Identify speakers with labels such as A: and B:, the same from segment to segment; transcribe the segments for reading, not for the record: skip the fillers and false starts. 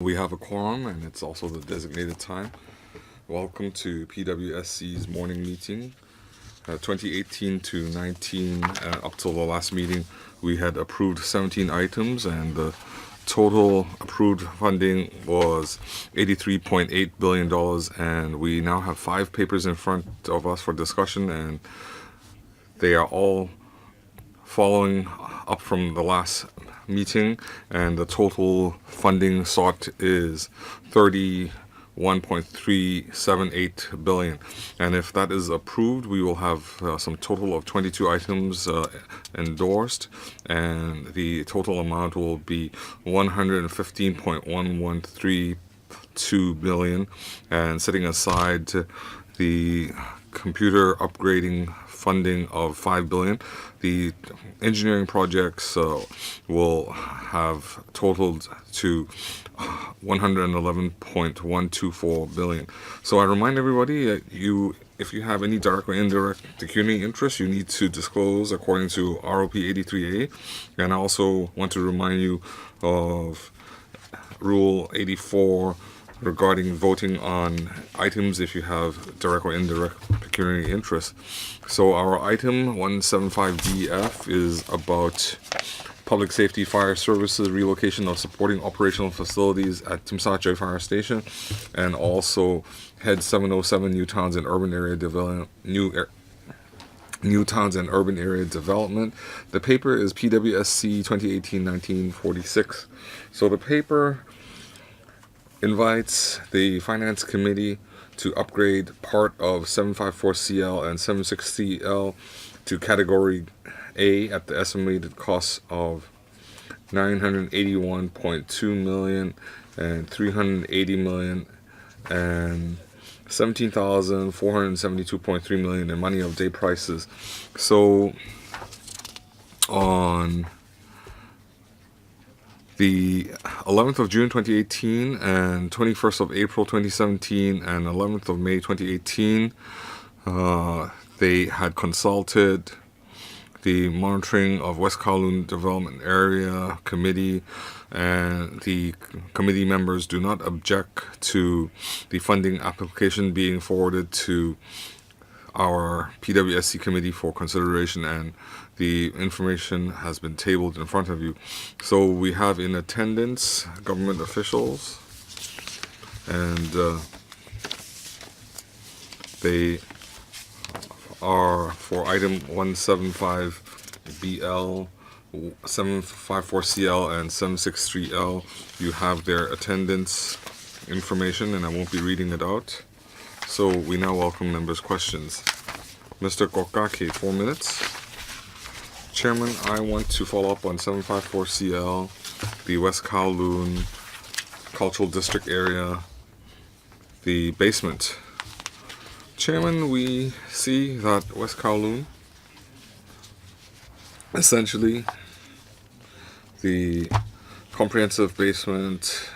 A: We have a quorum, and it's also the designated time. Welcome to PWSC's morning meeting. 2018 to 19, up till the last meeting, we had approved 17 items, and the total approved funding was $83.8 billion, and we now have 5 papers in front of us for discussion, and they are all following up from the last meeting, and the total funding sought is $31.378 billion. And if that is approved, we will have some total of 22 items endorsed, and the total amount will be $115.113.2 billion. And setting aside the computer upgrading funding of $5 billion, the engineering projects will have totaled to $111.124 billion. So I remind everybody that if you have any direct or indirect security interests, you need to disclose according to ROP 83A. And I also want to remind you of Rule 84 regarding voting on items if you have direct or indirect pecuniary interest. So our item 175DF is about public safety fire services relocation of supporting operational facilities at Tsim Fire Station, and also Head 707 New Towns and Urban Area Development. New Towns and Urban Area Development. The paper is PWSC 2018-1946. So the paper invites the Finance Committee to upgrade part of 754CL and 760L to Category A at the estimated cost of $981.2 million and $380 million and $17,472.3 million in money of day prices. So on the 11th of June 2018 and 21st of April 2017 and 11th of May 2018, they had consulted the Monitoring of West Kowloon Development Area Committee, and the committee members do not object to the funding application being forwarded to our PWSC committee for consideration, and the information has been tabled in front of you. So we have in attendance government officials, and they are for item 175BL, 754CL, and 763L. You have their attendance information, and I won't be reading it out. So we now welcome members' questions. Mr. Kokake, 4 minutes. Chairman, I want to follow up on 754CL, the West Kowloon Cultural District area, the basement. Chairman, we see that West Kowloon, essentially, the comprehensive basement,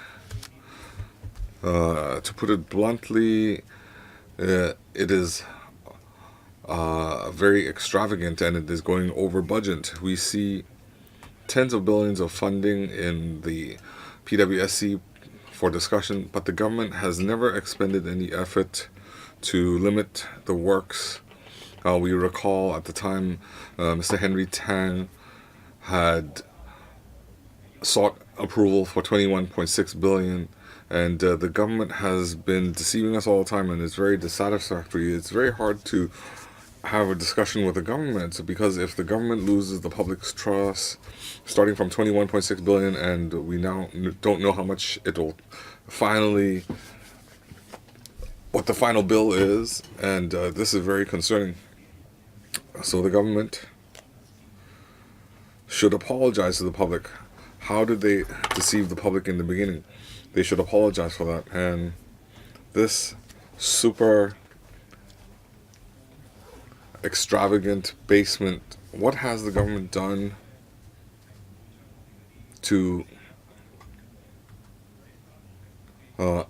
A: to put it bluntly, it is very extravagant, and it is going over budget. We see tens of billions of funding in the PWSC for discussion, but the government has never expended any effort to limit the works. We recall at the time Mr. Henry Tang had sought approval for $21.6 billion, and the government has been deceiving us all the time, and it's very dissatisfactory. It's very hard to have a discussion with the government, because if the government loses the public's trust, starting from $21.6 billion, and we now don't know how much it will finally, what the final bill is, and this is very concerning. So the government should apologize to the public. How did they deceive the public in the beginning? They should apologize for that. And this super extravagant basement, what has the government done to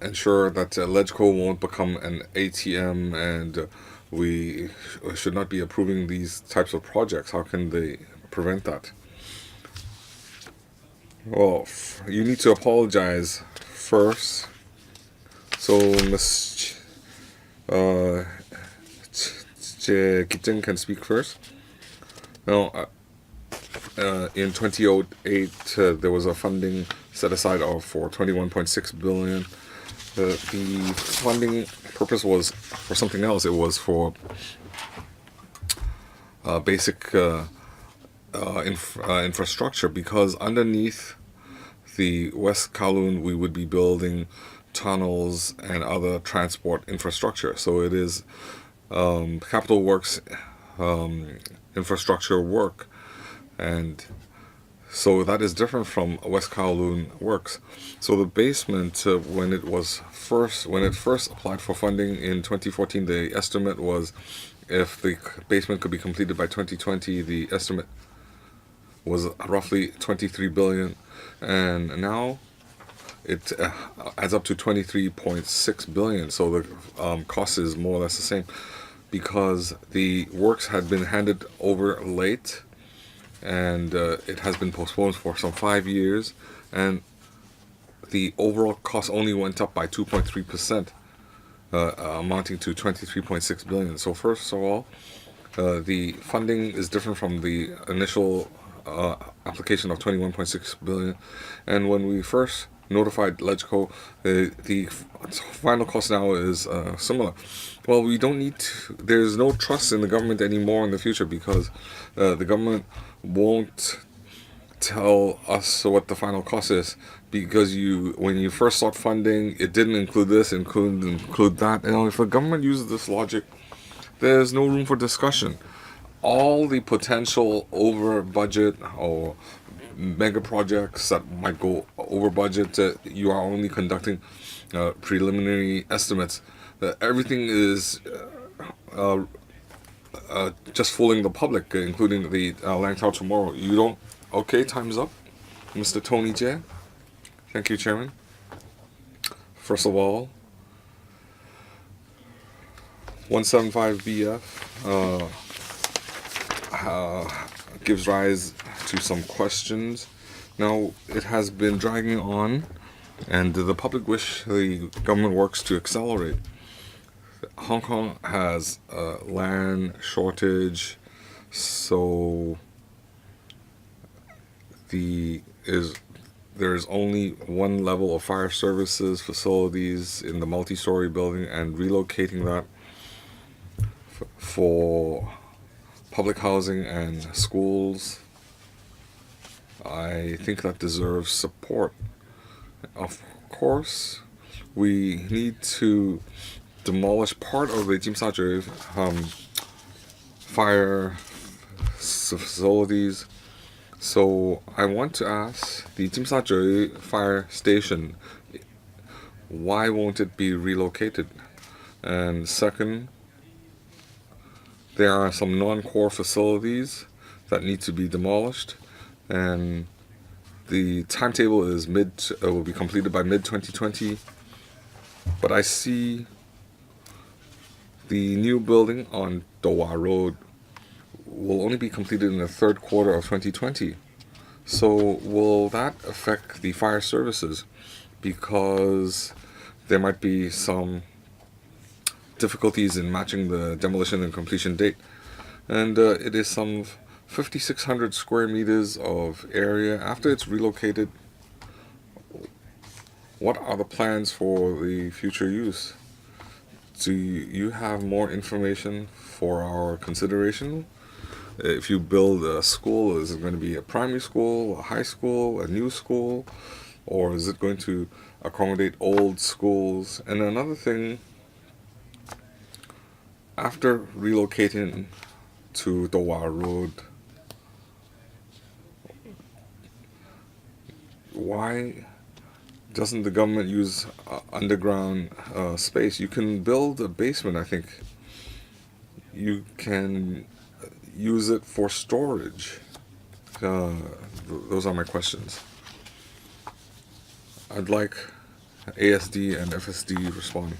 A: ensure that LegCo won't become an ATM, and we should not be approving these types of projects? How can they prevent that? Well, you need to apologize first. So Ms. Kitchen can speak first. Now, in 2008, there was a funding set aside for 21.6 billion. The funding purpose was for something else. It was for basic infrastructure, because underneath the West Kowloon we would be building tunnels and other transport infrastructure. So it is capital works infrastructure work, and so that is different from West Kowloon works. So the basement, when it first applied for funding in 2014, the estimate was, if the basement could be completed by 2020, the estimate was roughly 23 billion, and now it adds up to 23.6 billion. So the cost is more or less the same, because the works had been handed over late, and it has been postponed for some 5 years, and the overall cost only went up by 2.3%, amounting to 23.6 billion. So first of all, the funding is different from the initial application of 21.6 billion, and when we first notified LegCo, the final cost now is similar. Well, we don't need to, there's no trust in the government anymore in the future, because the government won't tell us what the final cost is, because when you first sought funding, it didn't include this, include that. And if the government uses this logic, there's no room for discussion. All the potential over budget or mega projects that might go over budget, you are only conducting preliminary estimates. Everything is just fooling the public, including the Langtao tomorrow. You don't. Okay, time's up. Mr. Tony Jie. Thank you, Chairman. First of all, 175 BF gives rise to some questions. Now, it has been dragging on, and the public wish the government works to accelerate. Hong Kong has a land shortage, so there's only one level of fire services facilities in the multi-story building, and relocating that for public housing and schools, I think that deserves support. Of course, we need to demolish part of the Tsim fire facilities. So I want to ask the Tsim fire station, why won't it be relocated? And second, there are some non-core facilities that need to be demolished, and the timetable is will be completed by mid-2020. But I see the new building on Dowa Road will only be completed in the third quarter of 2020. So will that affect the fire services? Because there might be some difficulties in matching the demolition and completion date. And it is some 5,600 square meters of area. After it's relocated, what are the plans for the future use? Do you have more information for our consideration? If you build a school, is it going to be a primary school, a high school, a new school, or is it going to accommodate old schools? And another thing, after relocating to Dowa Road, why doesn't the government use underground space? You can build a basement, I think. You can use it for storage. Those are my questions. I'd like ASD and FSD respond.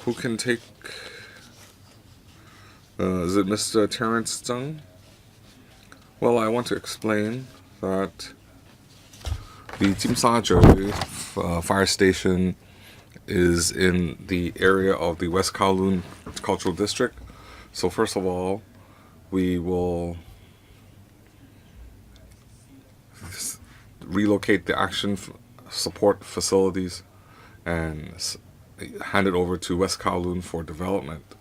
A: Who can take... is it Mr. Terrence Tsung? Well, I want to explain that The fire station is in the area of the West Kowloon Cultural District. So first of all, we will relocate the action support facilities and hand it over to West Kowloon for development.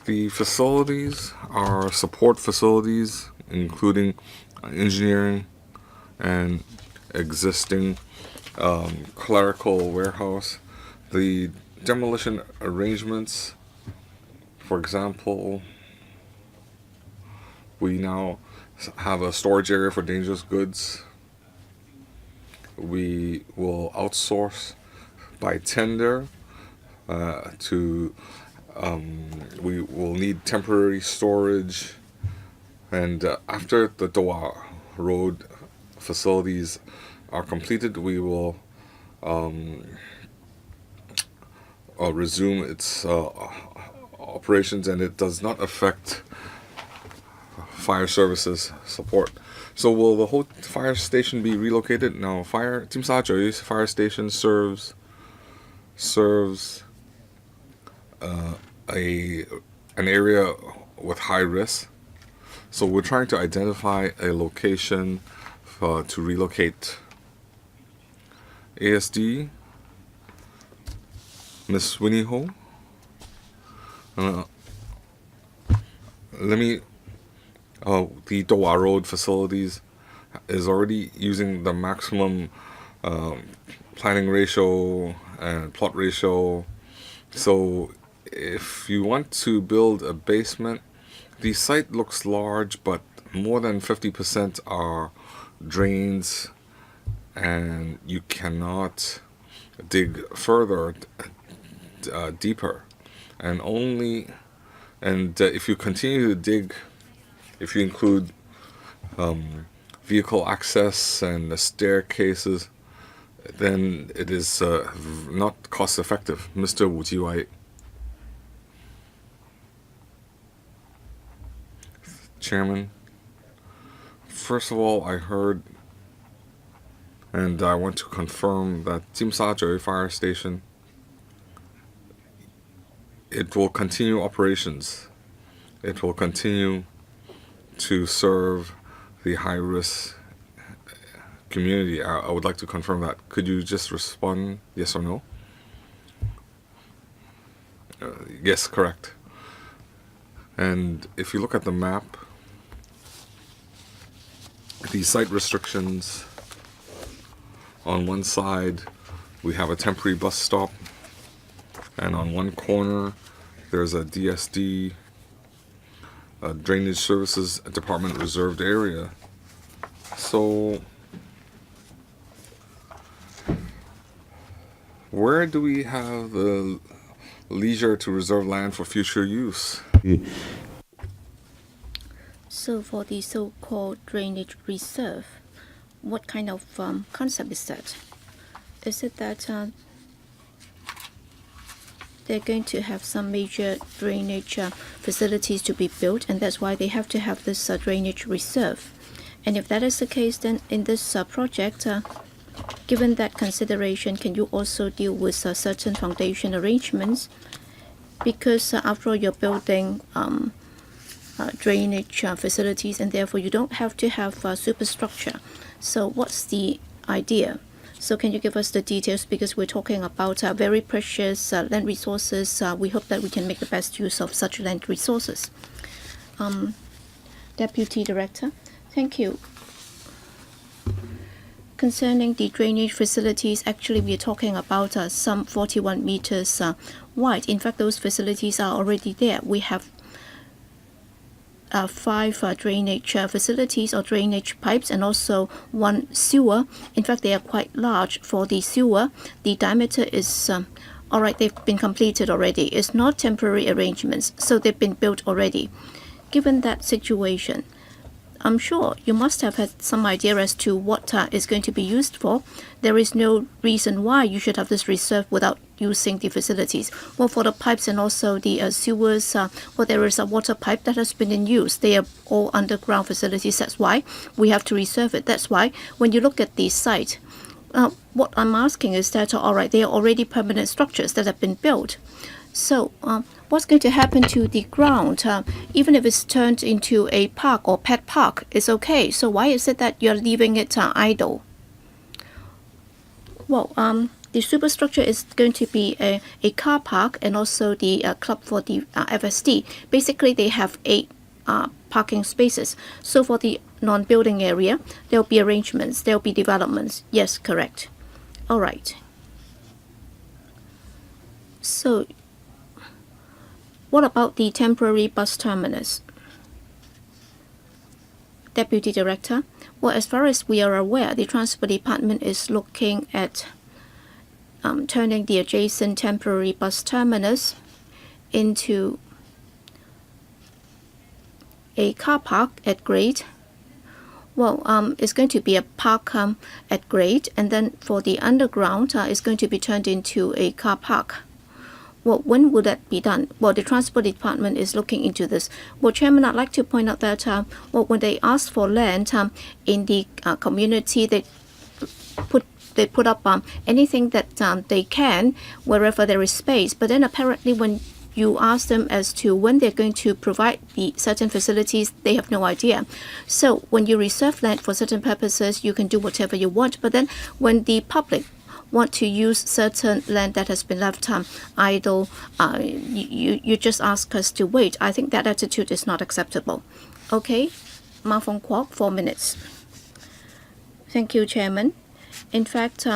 A: The facilities are support facilities, including engineering and existing clerical warehouse. The demolition arrangements, for example, we now have a storage area for dangerous goods. We will outsource by tender we will need temporary storage, and after the Doha Road facilities are completed, we will resume its operations, and it does not affect fire services support. So will the whole fire station be relocated? Now, Tsim fire station serves an area with high risk. So we're trying to identify a location to relocate. ASD, Miss Winnie Ho. The Doha Road facilities is already using the maximum planning ratio and plot ratio. So if you want to build a basement, the site looks large, but more than 50% are drains, and you cannot dig further deeper. And if you continue to dig, if you include vehicle access and the staircases, then it is not cost effective. Mr. Wu Jiwai. Chairman, first of all, I heard and I want to confirm that Tsim fire station, it will continue operations. It will continue to serve the high-risk community. I would like to confirm that. Could you just respond yes or no? Yes, correct. And if you look at the map, the site restrictions, on one side we have a temporary bus stop, and on one corner there's a DSD, Drainage Services Department reserved area. So where do we have the leisure to reserve land for future use?
B: So for the so-called drainage reserve, what kind of concept is that? Is it that they're going to have some major drainage facilities to be built, and that's why they have to have this drainage reserve? And if that is the case, then in this project, given that consideration, can you also deal with certain foundation arrangements? Because after all, you're building drainage facilities, and therefore you don't have to have superstructure. So what's the idea? So can you give us the details, because we're talking about very precious land resources. We hope that we can make the best use of such land resources. Deputy Director, thank you. Concerning the drainage facilities, actually we are talking about some 41 meters wide. In fact, those facilities are already there. We have 5 drainage facilities or drainage pipes, and also 1 sewer. In fact, they are quite large. For the sewer, the diameter is alright, they've been completed already. It's not temporary arrangements, so they've been built already. Given that situation, I'm sure you must have had some idea as to what is going to be used for. There is no reason why you should have this reserve without using the facilities. Well, for the pipes and also the sewers, well, there is a water pipe that has been in use. They are all underground facilities. That's why we have to reserve it. That's why when you look at the site, what I'm asking is that, all right, they are already permanent structures that have been built. So what's going to happen to the ground? Even if it's turned into a park or pet park, it's okay. So why is it that you're leaving it idle? Well, the superstructure is going to be a car park and also the club for the FSD. Basically, they have 8 parking spaces. So for the non-building area, there will be arrangements, there will be developments. Yes, correct. All right. So what about the temporary bus terminus? Deputy Director, well, as far as we are aware, the Transport Department is looking at turning the adjacent temporary bus terminus into a car park at grade. Well, it's going to be a park at grade, and then for the underground, it's going to be turned into a car park. Well, when will that be done? Well, the Transport Department is looking into this. Well, Chairman, I'd like to point out that well, when they asked for land in the community, they put up anything that they can wherever there is space. But then apparently when you ask them as to when they're going to provide the certain facilities, they have no idea. So when you reserve land for certain purposes, you can do whatever you want. But then when the public want to use certain land that has been left idle, you just ask us to wait. I think that attitude is not acceptable. Okay, Ma Fong Kwok, 4 minutes. Thank you, Chairman. In fact,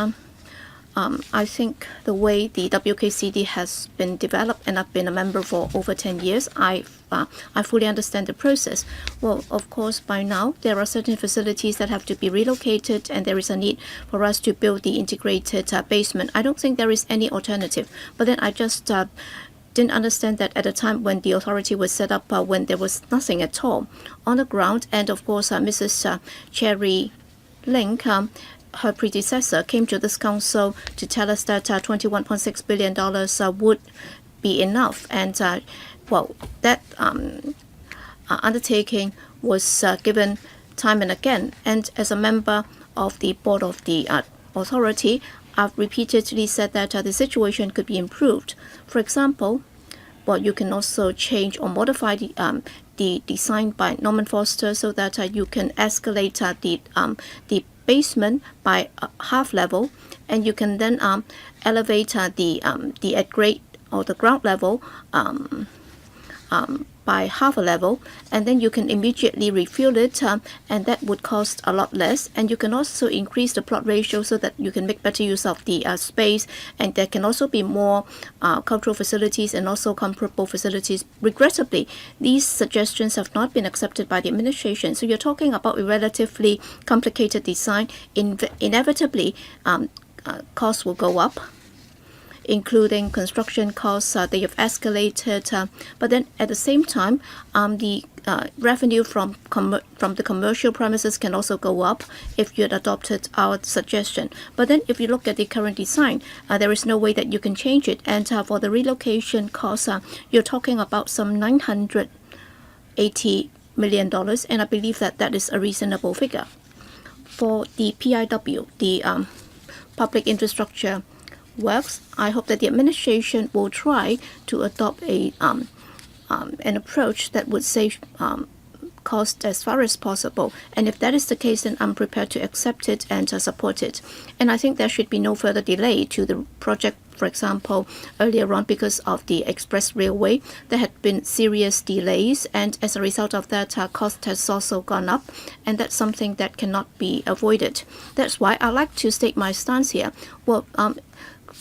B: I think the way the WKCD has been developed, and I've been a member for over 10 years, I fully understand the process. Well, of course, by now, there are certain facilities that have to be relocated, and there is a need for us to build the integrated basement. I don't think there is any alternative. But then I just didn't understand that at the time when the authority was set up, when there was nothing at all on the ground. And of course, Mrs. Cherry Link, her predecessor, came to this council to tell us that $21.6 billion would be enough. And well, that undertaking was given time and again. And as a member of the board of the authority, I've repeatedly said that the situation could be improved. For example, well, you can also change or modify the design by Norman Foster so that you can escalate the basement by half level, and you can then elevate the at grade or the ground level by half a level, and then you can immediately refill it, and that would cost a lot less. And you can also increase the plot ratio so that you can make better use of the space, and there can also be more cultural facilities and also comparable facilities. Regrettably, these suggestions have not been accepted by the administration. So you're talking about a relatively complicated design. Inevitably, costs will go up, including construction costs. They have escalated, but then at the same time, the revenue from the commercial premises can also go up if you had adopted our suggestion. But then if you look at the current design, there is no way that you can change it. And for the relocation costs, you're talking about some $980 million, and I believe that that is a reasonable figure. For the PIW, the public infrastructure works, I hope that the administration will try to adopt an approach that would save cost as far as possible. And if that is the case, then I'm prepared to accept it and support it. And I think there should be no further delay to the project. For example, earlier on, because of the express railway, there had been serious delays, and as a result of that, cost has also gone up, and that's something that cannot be avoided. That's why I like to state my stance here. Well,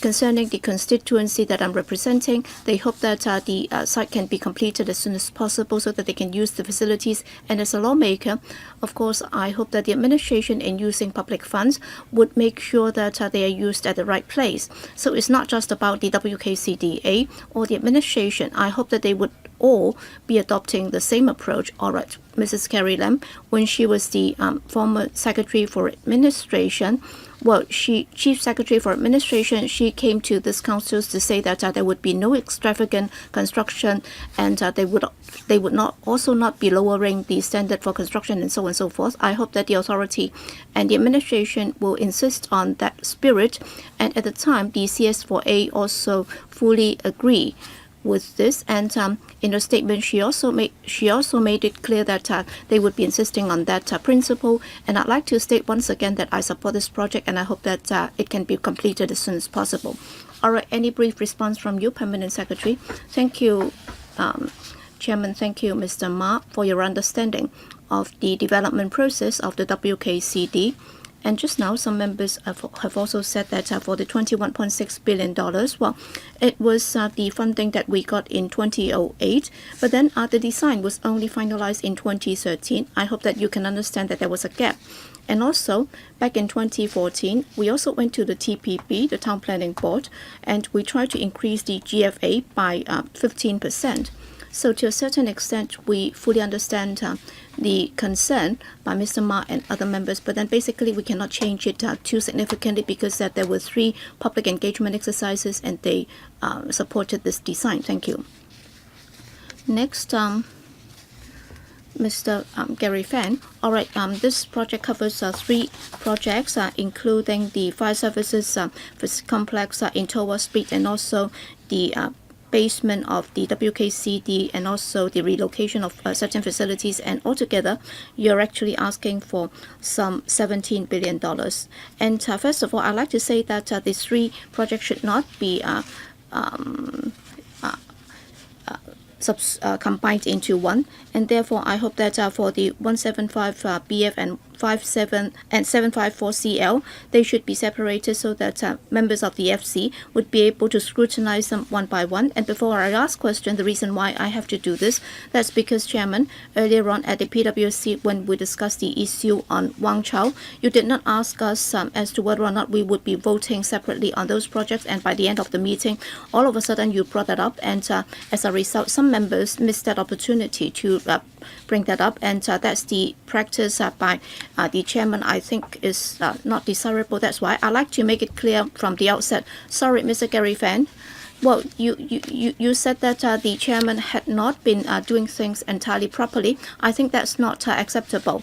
B: concerning the constituency that I'm representing, they hope that the site can be completed as soon as possible so that they can use the facilities. And as a lawmaker, of course, I hope that the administration, in using public funds, would make sure that they are used at the right place. So it's not just about the WKCDA or the administration. I hope that they would all be adopting the same approach. All right, Mrs. Carrie Lam, when she was the former Secretary for Administration, well, Chief Secretary for Administration, she came to this council to say that there would be no extravagant construction, and they would not be lowering the standard for construction and so on and so forth. I hope that the authority and the administration will insist on that spirit, and at the time, the CS4A also fully agree with this, and in a statement she also made it clear that they would be insisting on that principle. And I'd like to state once again that I support this project, and I hope that it can be completed as soon as possible. All right, any brief response from you, Permanent Secretary? Thank you, Chairman. Thank you, Mr. Ma, for your understanding of the development process of the WKCD. And just now, some members have also said that for the $21.6 billion, well, it was the funding that we got in 2008, but then the design was only finalized in 2013. I hope that you can understand that there was a gap. And also, back in 2014, we also went to the TPB, the Town Planning Board, and we tried to increase the GFA by 15%. So to a certain extent, we fully understand the concern by Mr. Ma and other members, but then basically we cannot change it too significantly because there were 3 public engagement exercises and they supported this design. Thank you. Next, Mr. Gary Fan. All right, this project covers 3 projects, including the fire services complex in Towa Street and also the basement of the WKCD and also the relocation of certain facilities, and altogether you're actually asking for some $17 billion. And first of all, I'd like to say that these 3 projects should not be combined into one, and therefore I hope that for the 175 BF and 57 and 754 CL, they should be separated so that members of the FC would be able to scrutinize them one by one. And before I ask question, the reason why I have to do this, that's because, Chairman, earlier on at the PWSC, when we discussed the issue on Wang Chao, you did not ask us as to whether or not we would be voting separately on those projects, and by the end of the meeting, all of a sudden you brought that up, and as a result, some members missed that opportunity to bring that up, and that's the practice by the chairman. I think is not desirable. That's why I like to make it clear from the outset. Sorry, Mr. Gary Fan. Well, you said that the chairman had not been doing things entirely properly. I think that's not acceptable.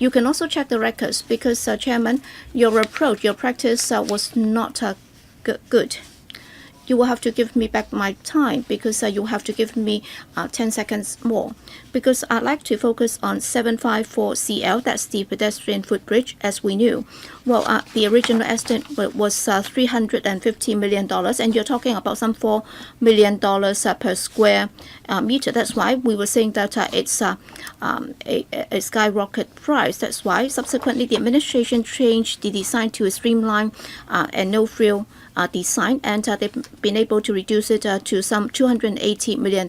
B: You can also check the records because, Chairman, your approach, your practice was not good. You will have to give me back my time because you have to give me 10 seconds more. Because I'd like to focus on 754 CL, that's the pedestrian footbridge, as we knew. Well, the original estimate was $350 million, and you're talking about some $4 million per square meter. That's why we were saying that it's a skyrocket price. That's why subsequently the administration changed the design to a streamlined and no-frill design, and they've been able to reduce it to some $280 million,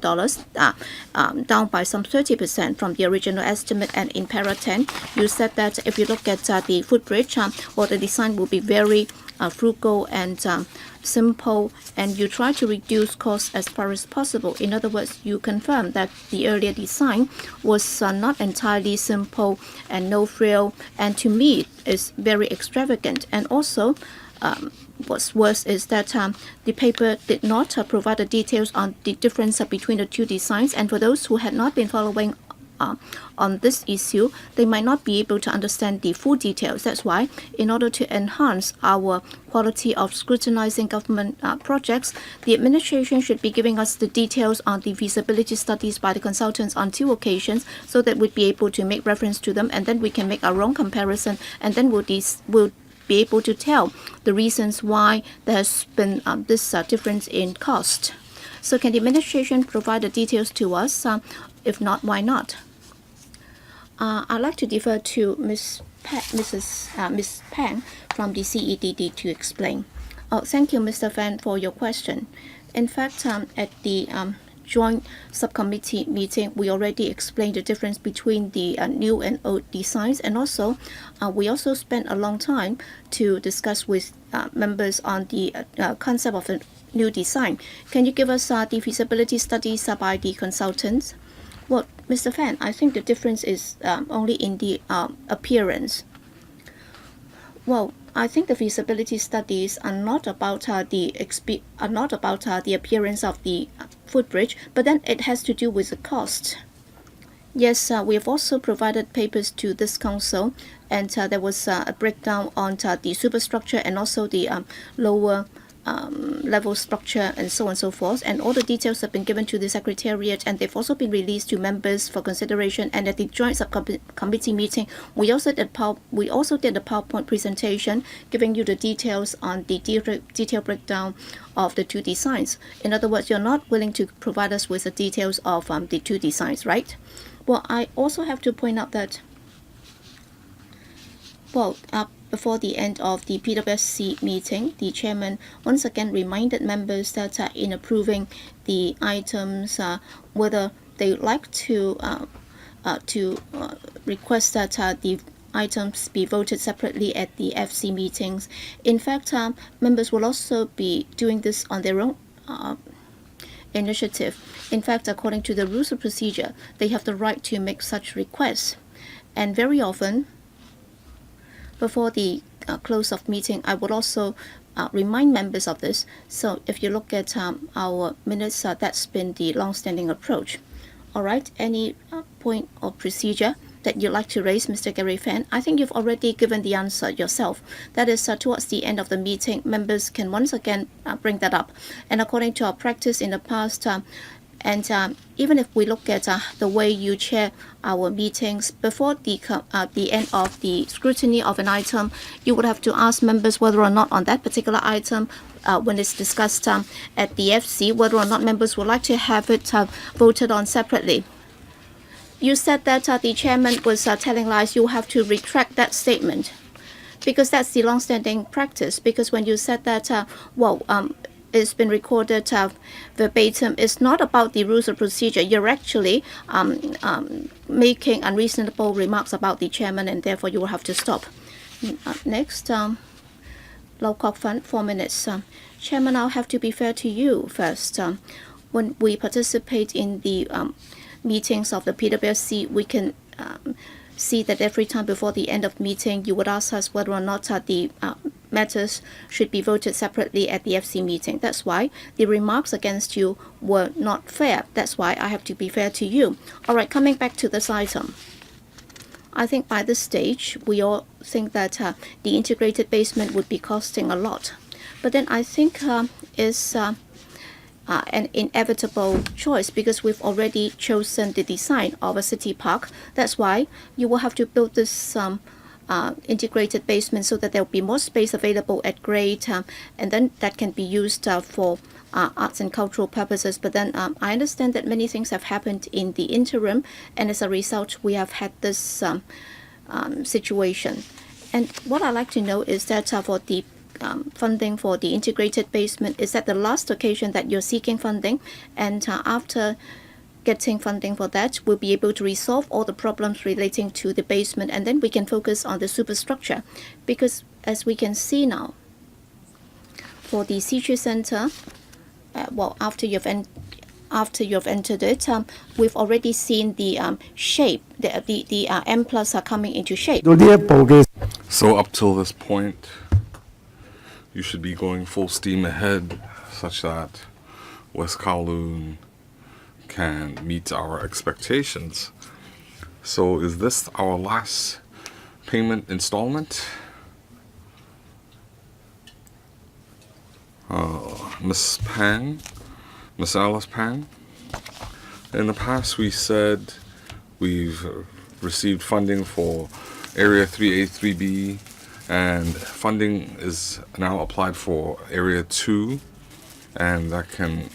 B: down by some 30% from the original estimate. And in para 10, you said that if you look at the footbridge, well, the design will be very frugal and simple, and you try to reduce costs as far as possible. In other words, you confirm that the earlier design was not entirely simple and no frill, and to me is very extravagant. And also, what's worse is that the paper did not provide the details on the difference between the 2 designs, and for those who had not been following on this issue, they might not be able to understand the full details. That's why, in order to enhance our quality of scrutinizing government projects, the administration should be giving us the details on the feasibility studies by the consultants on 2 occasions, so that we'd be able to make reference to them, and then we can make our own comparison, and then we'll be able to tell the reasons why there's been this difference in cost. So can the administration provide the details to us? If not, why not? I'd like to defer to Miss Pang from the CEDD to explain. Oh, thank you, Mr. Fan, for your question. In fact, at the joint subcommittee meeting, we already explained the difference between the new and old designs, and also we also spent a long time to discuss with members on the concept of a new design. Can you give us the feasibility studies by the consultants? Well, Mr. Fan, I think the difference is only in the appearance. Well, I think the feasibility studies are not about the appearance of the footbridge, but then it has to do with the cost. Yes, we have also provided papers to this council, and there was a breakdown on the superstructure and also the lower level structure and so on and so forth. And all the details have been given to the Secretariat, and they've also been released to members for consideration. And at the joint subcommittee meeting, we also did a PowerPoint presentation giving you the details on the detailed breakdown of the two designs. In other words, you're not willing to provide us with the details of the two designs, right? Well, I also have to point out that, before the end of the PWSC meeting, the chairman once again reminded members that in approving the items, whether they would like to request that the items be voted separately at the FC meetings. In fact, members will also be doing this on their own initiative. In fact, according to the rules of procedure, they have the right to make such requests. And very often, before the close of meeting, I would also remind members of this. So if you look at our minutes, that's been the long-standing approach. All right, any point of procedure that you'd like to raise, Mr. Gary Fan? I think you've already given the answer yourself. That is, towards the end of the meeting, members can once again bring that up. And according to our practice in the past, and even if we look at the way you chair our meetings, before the end of the scrutiny of an item, you would have to ask members whether or not on that particular item, when it's discussed at the FC, whether or not members would like to have it voted on separately. You said that the chairman was telling lies. You have to retract that statement, because that's the long-standing practice. Because when you said that, it's been recorded verbatim, it's not about the rules of procedure. You're actually making unreasonable remarks about the chairman, and therefore you will have to stop. Next, Lau Kok Fan, 4 minutes. Chairman, I'll have to be fair to you first. When we participate in the meetings of the PWSC, we can see that every time before the end of meeting, you would ask us whether or not the matters should be voted separately at the FC meeting. That's why the remarks against you were not fair. That's why I have to be fair to you. All right, coming back to this item. I think by this stage, we all think that the integrated basement would be costing a lot. But then I think it's an inevitable choice, because we've already chosen the design of a city park. That's why you will have to build this integrated basement so that there will be more space available at grade, and then that can be used for arts and cultural purposes. But then I understand that many things have happened in the interim, and as a result, we have had this situation. And what I'd like to know is that for the funding for the integrated basement, is that the last occasion that you're seeking funding, and after getting funding for that, we'll be able to resolve all the problems relating to the basement, and then we can focus on the superstructure. Because as we can see now, for the Tsui Center, after you've entered it, we've already seen the shape, the M plus are coming into shape.
A: So up till this point, you should be going full steam ahead, such that West Kowloon can meet our expectations. So is this our last payment installment? Miss Alice Pang, in the past we said we've received funding for Area 3A, 3B, and funding is now applied for Area 2, and that can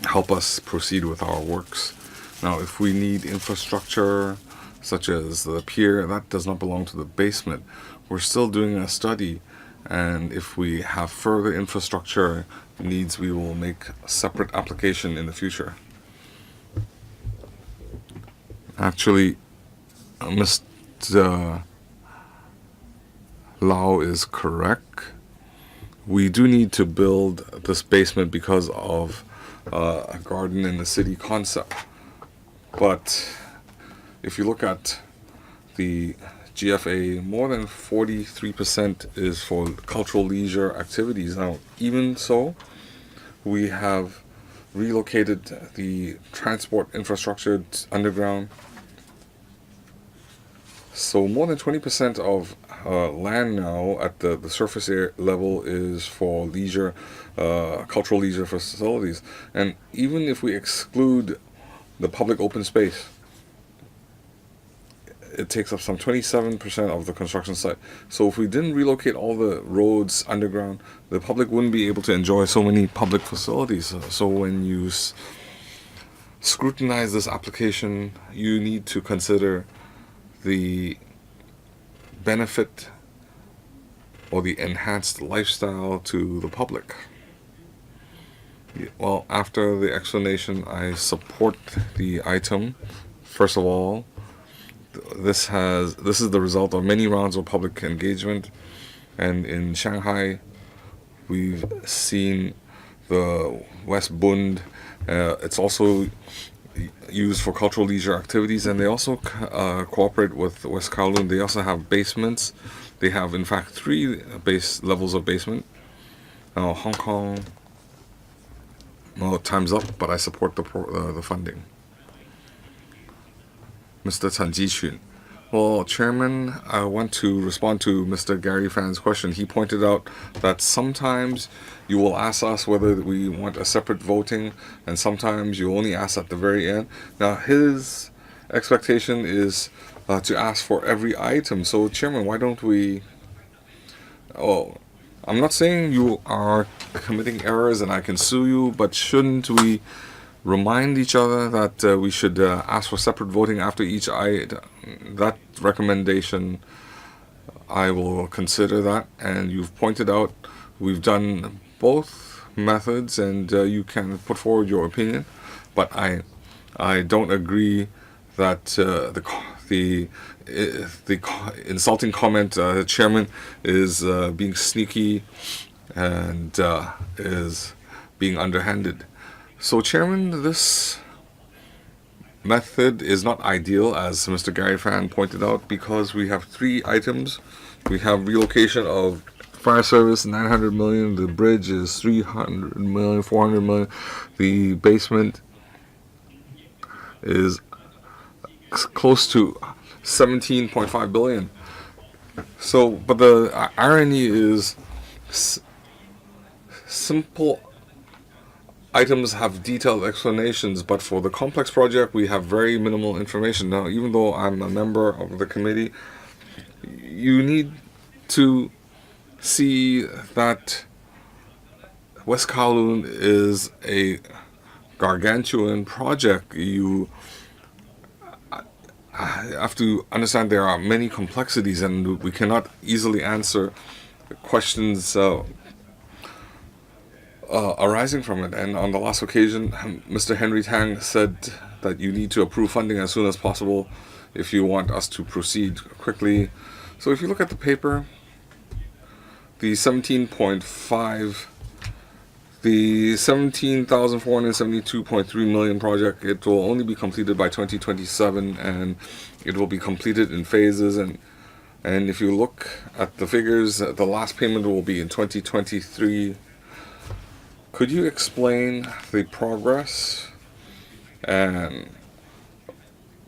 A: help us proceed with our works. Now, if we need infrastructure, such as the pier, that does not belong to the basement. We're still doing a study, and if we have further infrastructure needs, we will make a separate application in the future. Actually, Mr. Lau is correct. We do need to build this basement because of a garden in the city concept. But if you look at the GFA, more than 43% is for cultural leisure activities. Now, even so, we have relocated the transport infrastructure underground. So more than 20% of land now at the surface level is for leisure, cultural leisure facilities. And even if we exclude the public open space, it takes up some 27% of the construction site. So if we didn't relocate all the roads underground, the public wouldn't be able to enjoy so many public facilities. So when you scrutinize this application, you need to consider the benefit or the enhanced lifestyle to the public. Well, after the explanation, I support the item. First of all, this is the result of many rounds of public engagement, and in Shanghai we've seen the West Bund. It's also used for cultural leisure activities, and they also cooperate with West Kowloon. They also have basements. They have, in fact, 3 base levels of basement. Hong Kong, well, time's up, but I support the funding. Mr. Tan Ji-chun. Well, Chairman, I want to respond to Mr. Gary Fan's question. He pointed out that sometimes you will ask us whether we want a separate voting, and sometimes you only ask at the very end. Now, his expectation is to ask for every item. So, Chairman, why don't we... Oh, I'm not saying you are committing errors and I can sue you, but shouldn't we remind each other that we should ask for separate voting after each item? That recommendation, I will consider that. And you've pointed out we've done both methods, and you can put forward your opinion. But I don't agree that the insulting comment, the chairman is being sneaky and is being underhanded. So, Chairman, this method is not ideal, as Mr. Gary Fan pointed out, because we have 3 items. We have relocation of fire service, 900 million. The bridge is 300 million, 400 million. The basement is close to 17.5 billion. So, but the irony is simple items have detailed explanations, but for the complex project we have very minimal information. Now, even though I'm a member of the committee, you need to see that West Kowloon is a gargantuan project. You have to understand there are many complexities, and we cannot easily answer questions arising from it. And on the last occasion, Mr. Henry Tang said that you need to approve funding as soon as possible if you want us to proceed quickly. So if you look at the paper, the 17,472.3 million project, it will only be completed by 2027, and it will be completed in phases. And if you look at the figures, the last payment will be in 2023. Could you explain the progress, and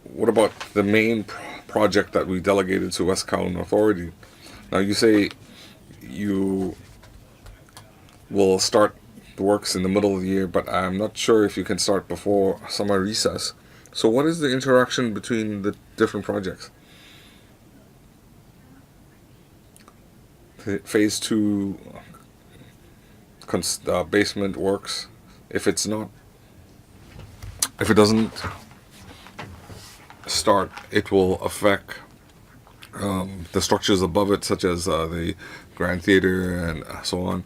A: what about the main project that we delegated to West Kowloon Authority? Now, you say you will start the works in the middle of the year, but I'm not sure if you can start before summer recess. So what is the interaction between the different projects? Phase 2 basement works, if it doesn't start, it will affect the structures above it, such as the Grand Theater and so on.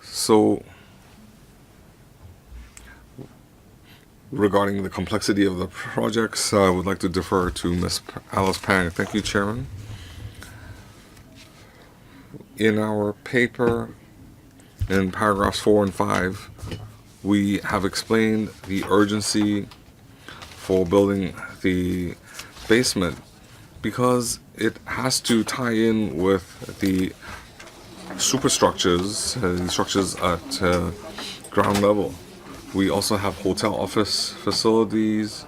A: So regarding the complexity of the projects, I would like to defer to Ms. Alice Pang. Thank you, Chairman. In our paper, in paragraphs 4 and 5, we have explained the urgency for building the basement because it has to tie in with the superstructures, the structures at ground level. We also have hotel office facilities,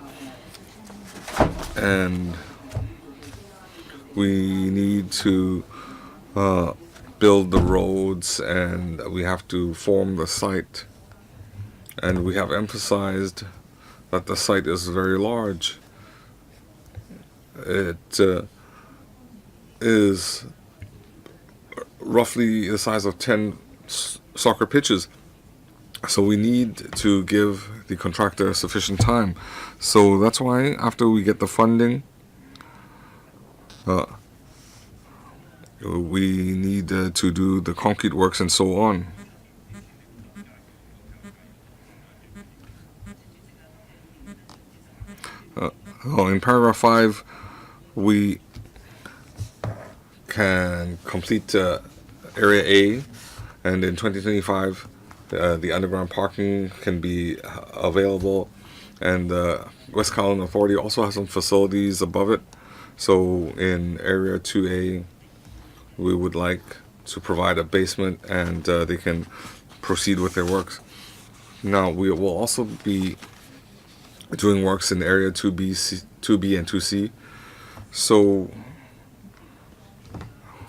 A: and we need to build the roads, and we have to form the site. And we have emphasized that the site is very large. It is roughly the size of 10 soccer pitches. So we need to give the contractor sufficient time. So that's why after we get the funding, we need to do the concrete works and so on. In paragraph 5, we can complete Area A, and in 2025, the underground parking can be available, and West Kowloon Authority also has some facilities above it. So in Area 2A, we would like to provide a basement, and they can proceed with their works. Now, we will also be doing works in Area 2B and 2C. So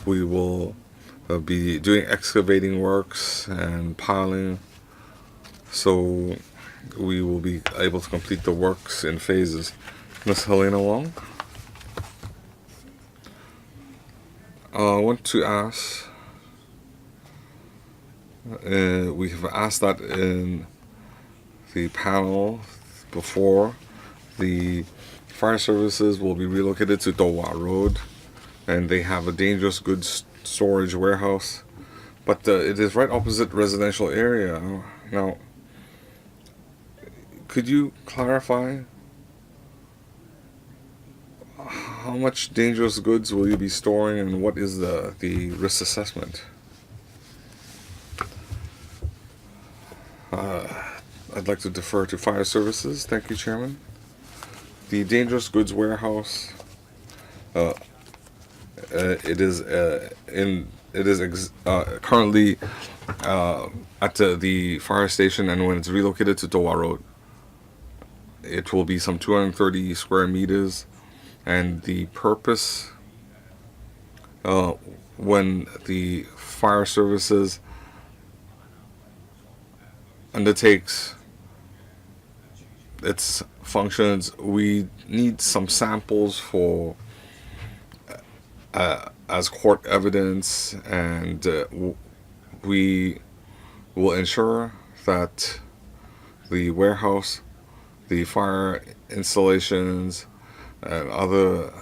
A: we will be doing excavating works and piling. So we will be able to complete the works in phases. Ms. Helena Wong? I want to ask, we have asked that in the panel before, the fire services will be relocated to Dowa Road, and they have a dangerous goods storage warehouse, but it is right opposite residential area. Now, could you clarify how much dangerous goods will you be storing, and what is the risk assessment? I'd like to defer to fire services. Thank you, Chairman. The dangerous goods warehouse, it is currently at the fire station, and when it's relocated to Dowa Road, it will be some 230 square meters. And the purpose, when the fire services undertakes its functions, we need some samples for as court evidence, and we will ensure that the warehouse, the fire installations, and other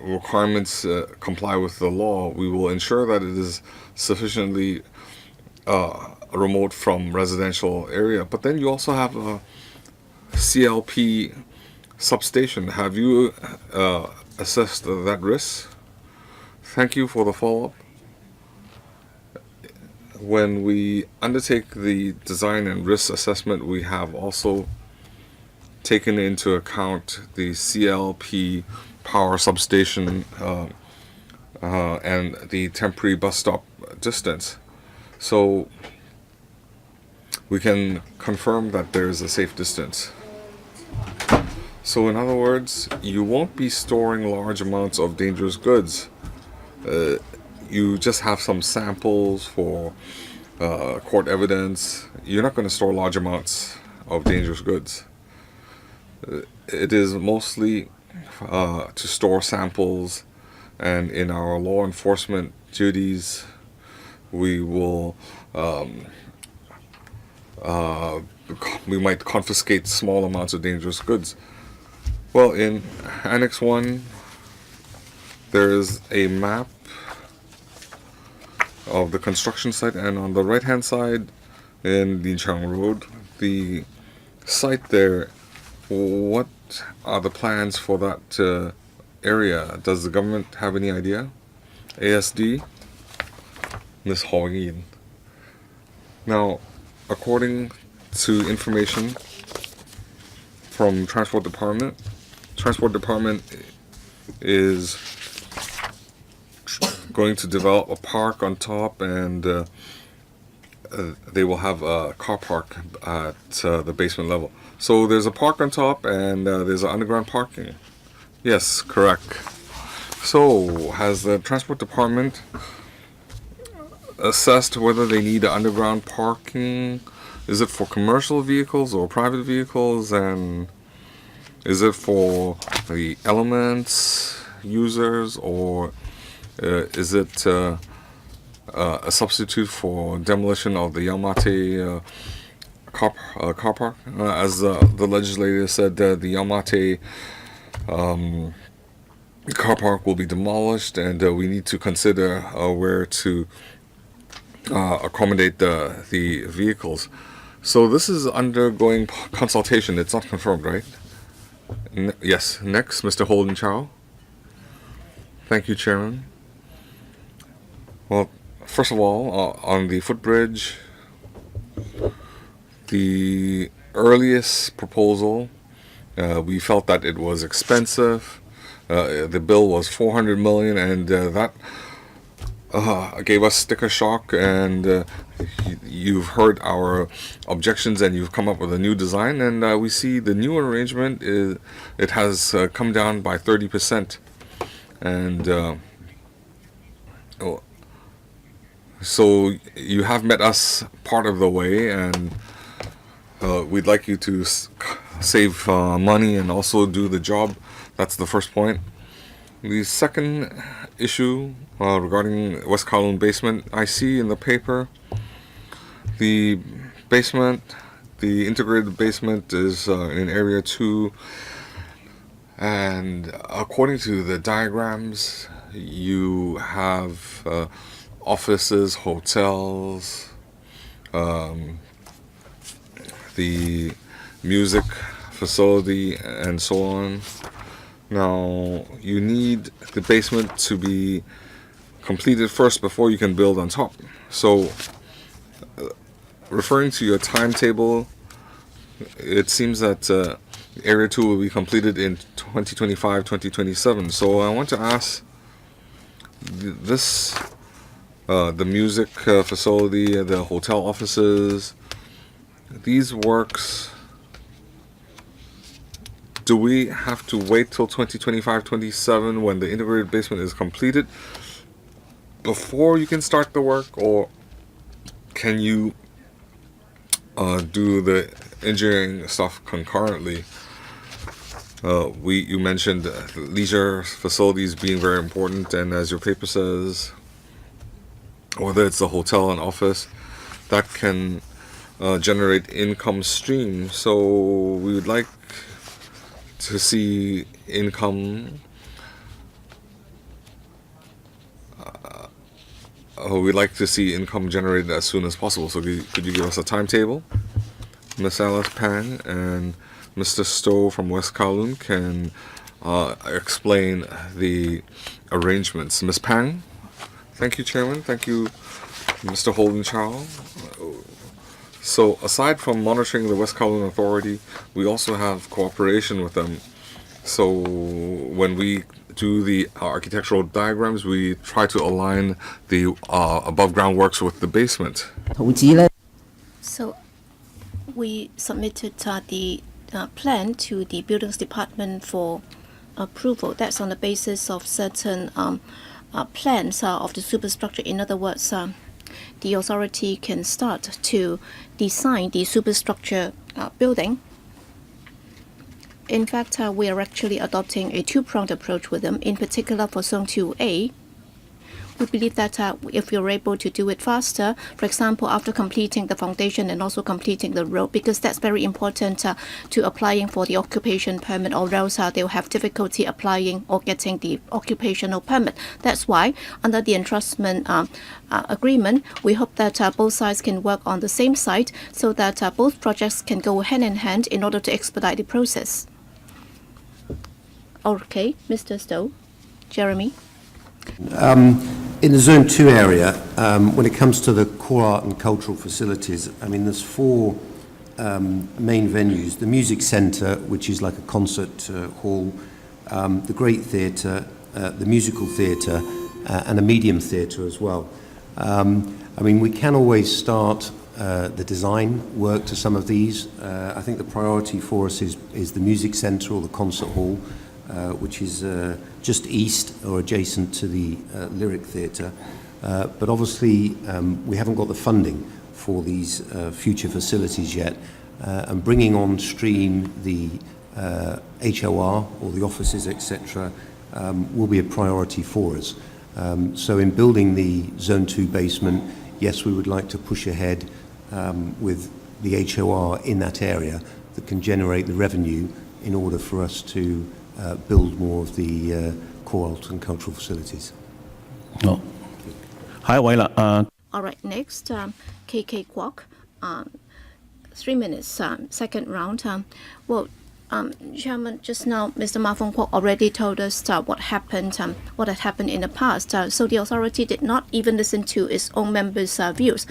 A: requirements comply with the law. We will ensure that it is sufficiently remote from residential area. But then you also have a CLP substation. Have you assessed that risk? Thank you for the follow-up. When we undertake the design and risk assessment, we have also taken into account the CLP power substation and the temporary bus stop distance. So we can confirm that there is a safe distance. So in other words, you won't be storing large amounts of dangerous goods. You just have some samples for court evidence. You're not going to store large amounts of dangerous goods. It is mostly to store samples, and in our law enforcement duties, we will we might confiscate small amounts of dangerous goods. Well, in Annex 1, there is a map of the construction site, and on the right hand side in Linchang Road, the site there, what are the plans for that area? Does the government have any idea? ASD? Ms. Hong Yin. Now, according to information from Transport Department. Transport Department is going to develop a park on top, and they will have a car park at the basement level. So there's a park on top, and there's an underground parking. Yes, correct. So has the Transport Department assessed whether they need underground parking? Is it for commercial vehicles or private vehicles, and is it for the elements users, or is it a substitute for demolition of the Yamate car park? As the legislator said, the Yamate car park will be demolished, and we need to consider where to accommodate the vehicles. So this is undergoing consultation. It's not confirmed, right? Yes. Next, Mr. Holden Chow. Thank you, Chairman. Well, first of all, on the footbridge, the earliest proposal, we felt that it was expensive. The bill was $400 million, and that gave us sticker shock. And you've heard our objections, and you've come up with a new design. And we see the new arrangement it has come down by 30%, and so you have met us part of the way, and we'd like you to save money and also do the job. That's the first point. The second issue regarding West Kowloon basement, I see in the paper the basement, the integrated basement is in Area 2, and according to the diagrams, you have offices, hotels, the music facility, and so on. Now, you need the basement to be completed first before you can build on top. So, referring to your timetable, it seems that Area 2 will be completed in 2025, 2027. So, I want to ask this, the music facility, the hotel offices, these works, do we have to wait till 2025, 27 when the integrated basement is completed before you can start the work, or can you do the engineering stuff concurrently? You mentioned leisure facilities being very important, and as your paper says, whether it's a hotel and office, that can generate income stream. So we would like to see income. We'd like to see income generated as soon as possible. So could you give us a timetable? Ms. Alice Pang and Mr. Stowe from West Kowloon can explain the arrangements. Ms. Pang? Thank you, Chairman. Thank you, Mr. Holden Chow. So aside from monitoring the West Kowloon Authority, we also have cooperation with them. So when we do the architectural diagrams, we try to align the above ground works with the basement.
B: So we submitted the plan to the Buildings Department for approval. That's on the basis of certain plans of the superstructure. In other words, the authority can start to design the superstructure building. In fact, we are actually adopting a two-pronged approach with them. In particular, for Zone 2A, we believe that if you're able to do it faster, for example, after completing the foundation and also completing the road, because that's very important to applying for the occupation permit, or else they'll have difficulty applying or getting the occupational permit. That's why, under the entrustment agreement, we hope that both sides can work on the same site so that both projects can go hand in hand in order to expedite the process. Okay, Mr. Stowe. Jeremy?
C: In the Zone 2 area, when it comes to the core art and cultural facilities, I mean, there's 4 main venues, the music centre, which is like a concert hall, the Great Theatre, the Musical Theatre, and a medium theatre as well. I mean, we can always start the design work to some of these. I think the priority for us is the music centre or the concert hall, which is just east or adjacent to the Lyric Theatre. But obviously, we haven't got the funding for these future facilities yet. And bringing on stream the HOR or the offices, etc., will be a priority for us. So in building the Zone 2 basement, yes, we would like to push ahead with the HOR in that area that can generate the revenue in order for us to build more of the core art and cultural facilities.
D: Oh. 下一位啦，
B: All right, next, KK Kwok, 3 minutes, second round. Chairman, just now, Mr. Ma Fong Kwok already told us what had happened in the past. So the authority did not even listen to its own members' views,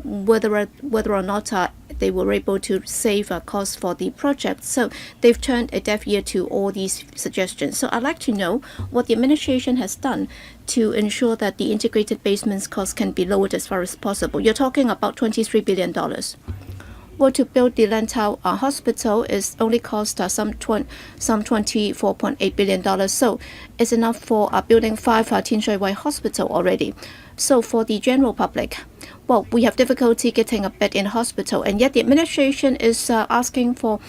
B: whether or not they were able to save costs for the project. So they've turned a deaf ear to all these suggestions. So I'd like to know what the administration has done to ensure that the integrated basement's cost can be lowered as far as possible. You're talking about $23 billion. Well, to build the Lantau hospital is only cost some $24.8 billion. So it's enough for building 5 Tin Shui Wai hospital already. So for the general public, well, we have difficulty getting a bed in hospital, and yet the administration is asking for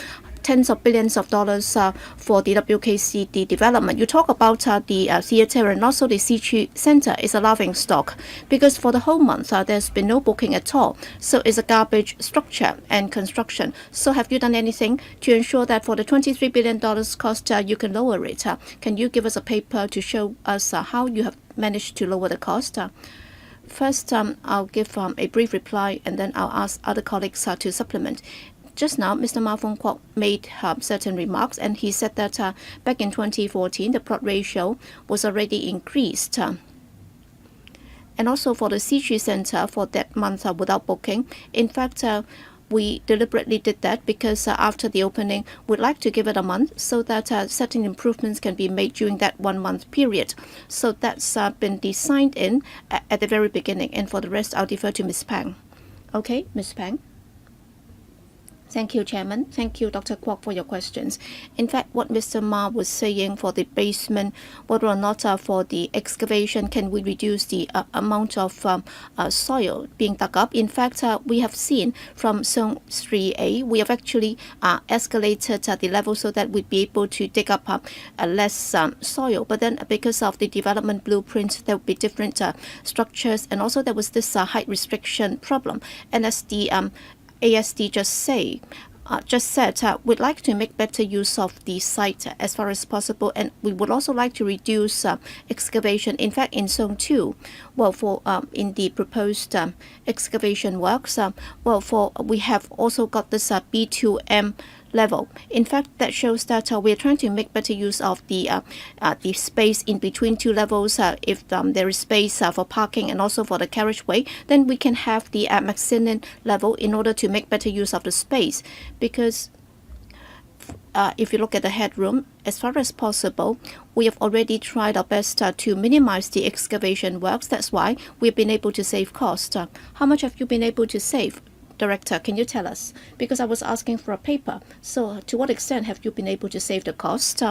B: tens of billions of dollars for the WKCD development. You talk about the theatre and also the Tsui Centre is a laughing stock because for the whole month there's been no booking at all. So it's a garbage structure and construction. So have you done anything to ensure that for the $23 billion cost you can lower it? Can you give us a paper to show us how you have managed to lower the cost? First, I'll give a brief reply and then I'll ask other colleagues to supplement. Just now, Mr. Ma Fong Kwok made certain remarks, and he said that back in 2014, the plot ratio was already increased. And also for the Tsui Centre for that month without booking. In fact, we deliberately did that because after the opening, we'd like to give it a month so that certain improvements can be made during that 1 month period. So that's been designed in at the very beginning. And for the rest, I'll defer to Ms. Pang. Okay, Ms. Pang. Thank you, Chairman. Thank you, Dr. Kwok, for your questions. In fact, what Mr. Ma was saying for the basement, whether or not for the excavation, can we reduce the amount of soil being dug up? In fact, we have seen from Zone 3A, we have actually escalated the level so that we'd be able to dig up less soil. But then because of the development blueprint, there would be different structures. And also there was this height restriction problem. And as the ASD just said, we'd like to make better use of the site as far as possible, and we would also like to reduce excavation. In fact, in Zone 2, well, for in the proposed excavation works, we have also got this B2M level. In fact, that shows that we are trying to make better use of the space in between 2 levels. If there is space for parking and also for the carriageway, then we can have the mezzanine level in order to make better use of the space. Because if you look at the headroom, as far as possible, we have already tried our best to minimize the excavation works. That's why we've been able to save cost. How much have you been able to save? Director, can you tell us? Because I was asking for a paper. So to what extent have you been able to save the cost?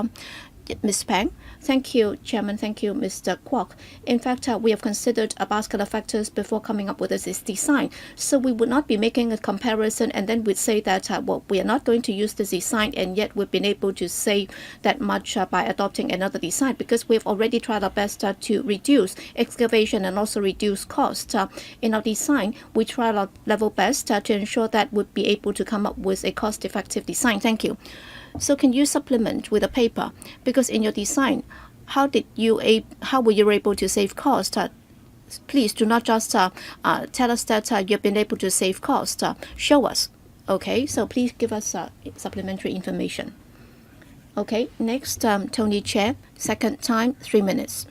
B: Ms. Pang. Thank you, Chairman. Thank you, Mr. Kwok. In fact, we have considered a basket of factors before coming up with this design. So we would not be making a comparison and then we'd say that, well, we are not going to use this design and yet we've been able to save that much by adopting another design because we've already tried our best to reduce excavation and also reduce cost. In our design, we tried our level best to ensure that we'd be able to come up with a cost-effective design. Thank you. So can you supplement with a paper? Because in your design, how were you able to save cost? Please do not just tell us that you've been able to save cost. Show us. Okay, so please give us supplementary information. Okay, next, Tony Chair, second time, 3 minutes.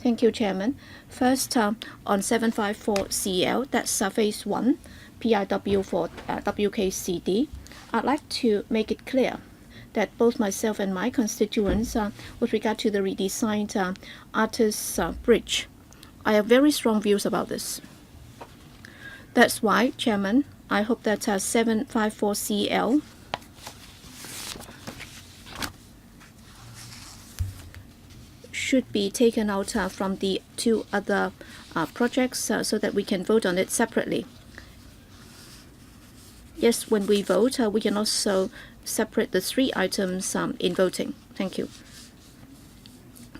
B: Thank you, Chairman. First, on 754 CL, that's phase 1. PIW for WKCD, I'd like to make it clear that both myself and my constituents, with regard to the redesigned Artist Bridge, I have very strong views about this. That's why, Chairman, I hope that 754CL should be taken out from the two other projects so that we can vote on it separately. Yes, when we vote, we can also separate the three items in voting. Thank you.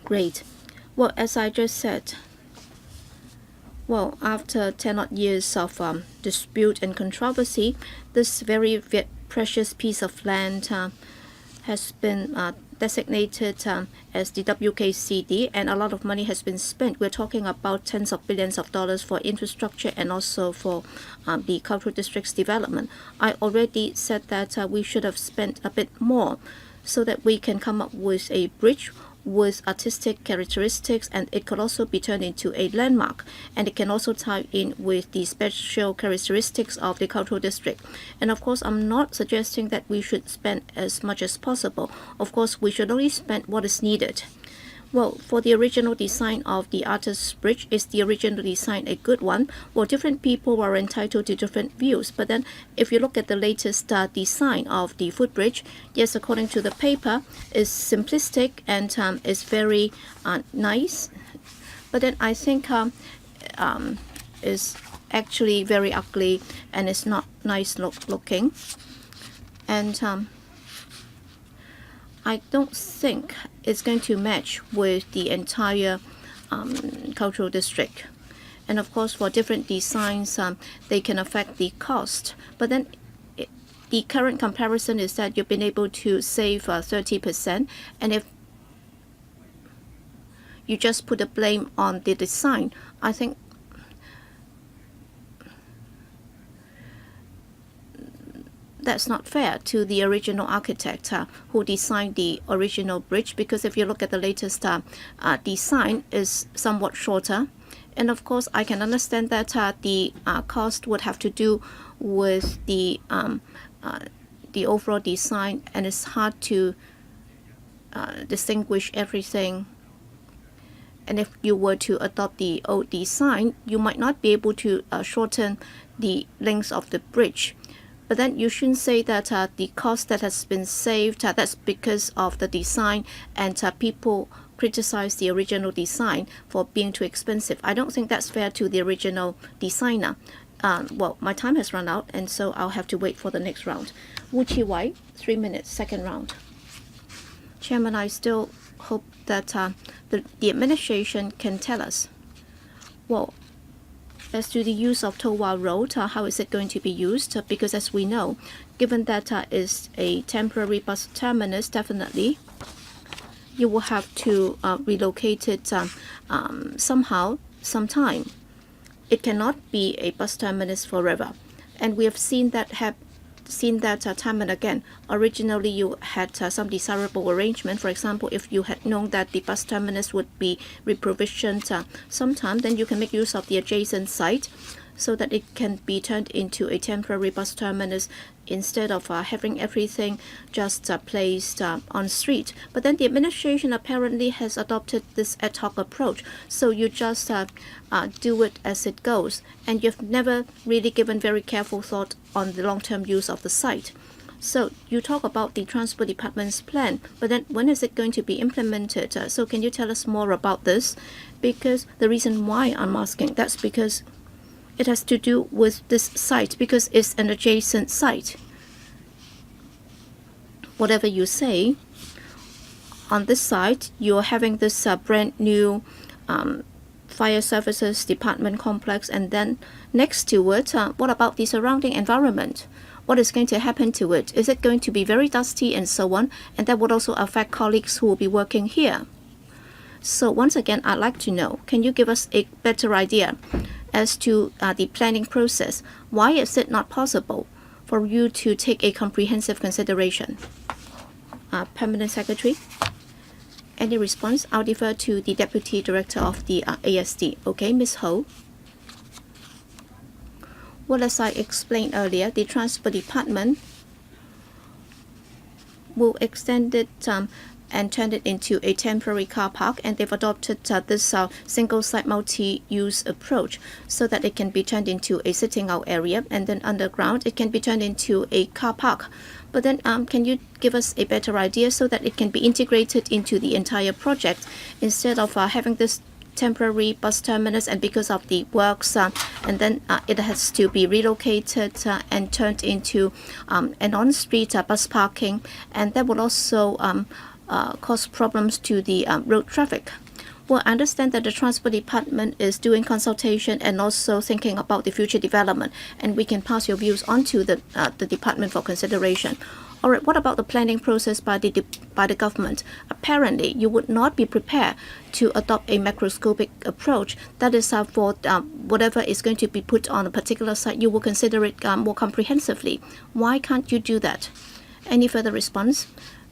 B: Great. Well, as I just said, well, after 10 odd years of dispute and controversy, this very precious piece of land has been designated as the WKCD, and a lot of money has been spent. We're talking about tens of billions of dollars for infrastructure and also for the cultural district's development. I already said that we should have spent a bit more so that we can come up with a bridge with artistic characteristics, and it could also be turned into a landmark, and it can also tie in with the special characteristics of the cultural district. And of course, I'm not suggesting that we should spend as much as possible. Of course, we should only spend what is needed. Well, for the original design of the Artist Bridge, is the original design a good one? Well, different people are entitled to different views. But then, if you look at the latest design of the footbridge, yes, according to the paper, is simplistic and is very nice. But then I think is actually very ugly and it's not nice looking. And I don't think it's going to match with the entire cultural district. And of course, for different designs, they can affect the cost. But then the current comparison is that you've been able to save 30%. And if you just put the blame on the design, I think that's not fair to the original architect who designed the original bridge, because if you look at the latest design, is somewhat shorter. And of course, I can understand that the cost would have to do with the overall design, and it's hard to distinguish everything. And if you were to adopt the old design, you might not be able to shorten the length of the bridge. But then you shouldn't say that the cost that has been saved, that's because of the design, and people criticize the original design for being too expensive. I don't think that's fair to the original designer. Well, my time has run out, and so I'll have to wait for the next round. Wu Chi Wai, 3 minutes, second round. Chairman, I still hope that the administration can tell us, well, as to the use of Towa Road, how is it going to be used? Because as we know, given that is a temporary bus terminus, definitely you will have to relocate it somehow, sometime. It cannot be a bus terminus forever. And we have seen that time and again. Originally, you had some desirable arrangement. For example, if you had known that the bus terminus would be reprovisioned sometime, then you can make use of the adjacent site so that it can be turned into a temporary bus terminus instead of having everything just placed on street. But then the administration apparently has adopted this ad hoc approach. So you just do it as it goes, and you've never really given very careful thought on the long-term use of the site. So you talk about the Transport Department's plan, but then when is it going to be implemented? So can you tell us more about this? Because the reason why I'm asking, that's because it has to do with this site, because it's an adjacent site. Whatever you say, on this site, you're having this brand new fire services department complex, and then next to it, what about the surrounding environment? What is going to happen to it? Is it going to be very dusty and so on? And that would also affect colleagues who will be working here. So once again, I'd like to know, can you give us a better idea as to the planning process? Why is it not possible for you to take a comprehensive consideration? Permanent Secretary, any response? I'll defer to the Deputy Director of the ASD. Okay, Ms. Ho. Well, as I explained earlier, the Transport Department will extend it and turn it into a temporary car park, and they've adopted this single-site multi-use approach so that it can be turned into a sitting-out area, and then underground it can be turned into a car park. But then can you give us a better idea so that it can be integrated into the entire project instead of having this temporary bus terminus, and because of the works and then it has to be relocated and turned into an on-street bus parking, and that will also cause problems to the road traffic. Well, I understand that the Transport Department is doing consultation and also thinking about the future development, and we can pass your views on to the department for consideration. All right, what about the planning process by the government? Apparently, you would not be prepared to adopt a macroscopic approach. That is for whatever is going to be put on a particular site, you will consider it more comprehensively. Why can't you do that? Any further response?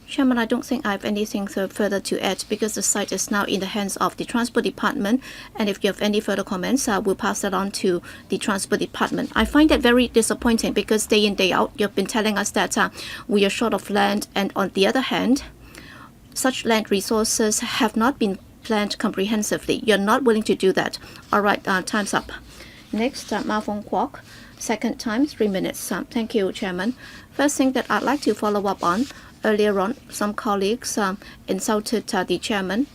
B: Chairman, I don't think I have anything further to add because the site is now in the hands of the Transport Department, and if you have any further comments, we'll pass that on to the Transport Department. I find that very disappointing because day in, day out, you've been telling us that we are short of land, and on the other hand, such land resources have not been planned comprehensively. You're not willing to do that. All right, time's up. Next, Ma Fong Kwok. Second time, 3 minutes. Thank you, Chairman. First thing that I'd like to follow up on, earlier on, some colleagues insulted the chairman.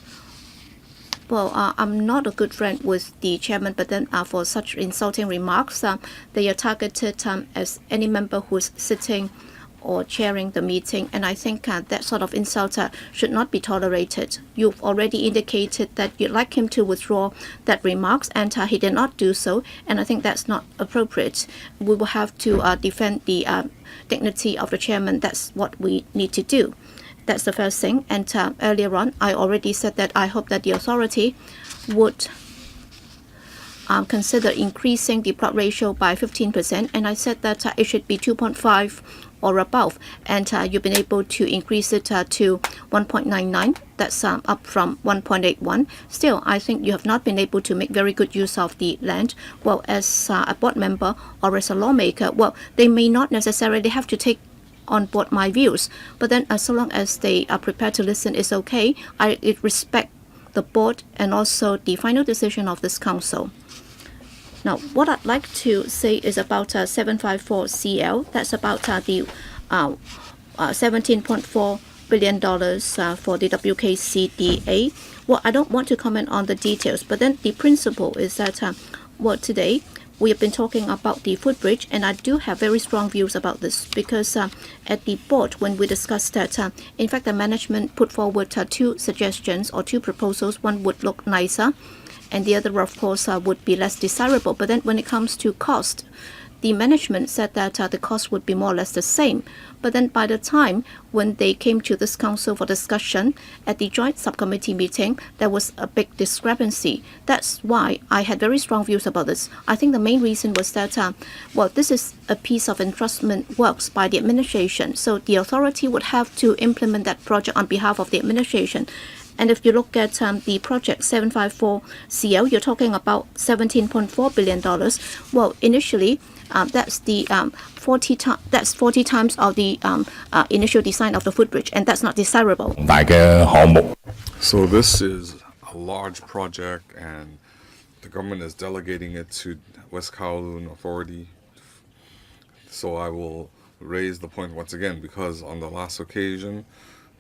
B: Well, I'm not a good friend with the chairman, but then for such insulting remarks, they are targeted as any member who's sitting or chairing the meeting, and I think that sort of insult should not be tolerated. You've already indicated that you'd like him to withdraw that remarks, and he did not do so, and I think that's not appropriate. We will have to defend the dignity of the chairman. That's what we need to do. That's the first thing. And earlier on, I already said that I hope that the authority would consider increasing the plot ratio by 15%, and I said that it should be 2.5 or above, and you've been able to increase it to 1.99. That's up from 1.81. Still, I think you have not been able to make very good use of the land. Well, as a board member or as a lawmaker, well, they may not necessarily have to take on board my views, but then so long as they are prepared to listen, it's okay. I respect the board and also the final decision of this council. Now, what I'd like to say is about 754 CL. That's about the $17.4 billion for the WKCDA. Well, I don't want to comment on the details, but then the principle is that, well, today we have been talking about the footbridge, and I do have very strong views about this because at the board, when we discussed that, in fact, the management put forward two suggestions or two proposals. One would look nicer, and the other, of course, would be less desirable. But then when it comes to cost, the management said that the cost would be more or less the same. But then by the time when they came to this council for discussion at the joint subcommittee meeting, there was a big discrepancy. That's why I had very strong views about this. I think the main reason was that, well, this is a piece of entrustment works by the administration. So the authority would have to implement that project on behalf of the administration. And if you look at the project 754 CL, you're talking about $17.4 billion. Well, initially, that's the 40 times of the initial design of the footbridge, and that's not desirable.
A: So this is a large project, and the government is delegating it to West Kowloon Authority. So I will raise the point once again, because on the last occasion,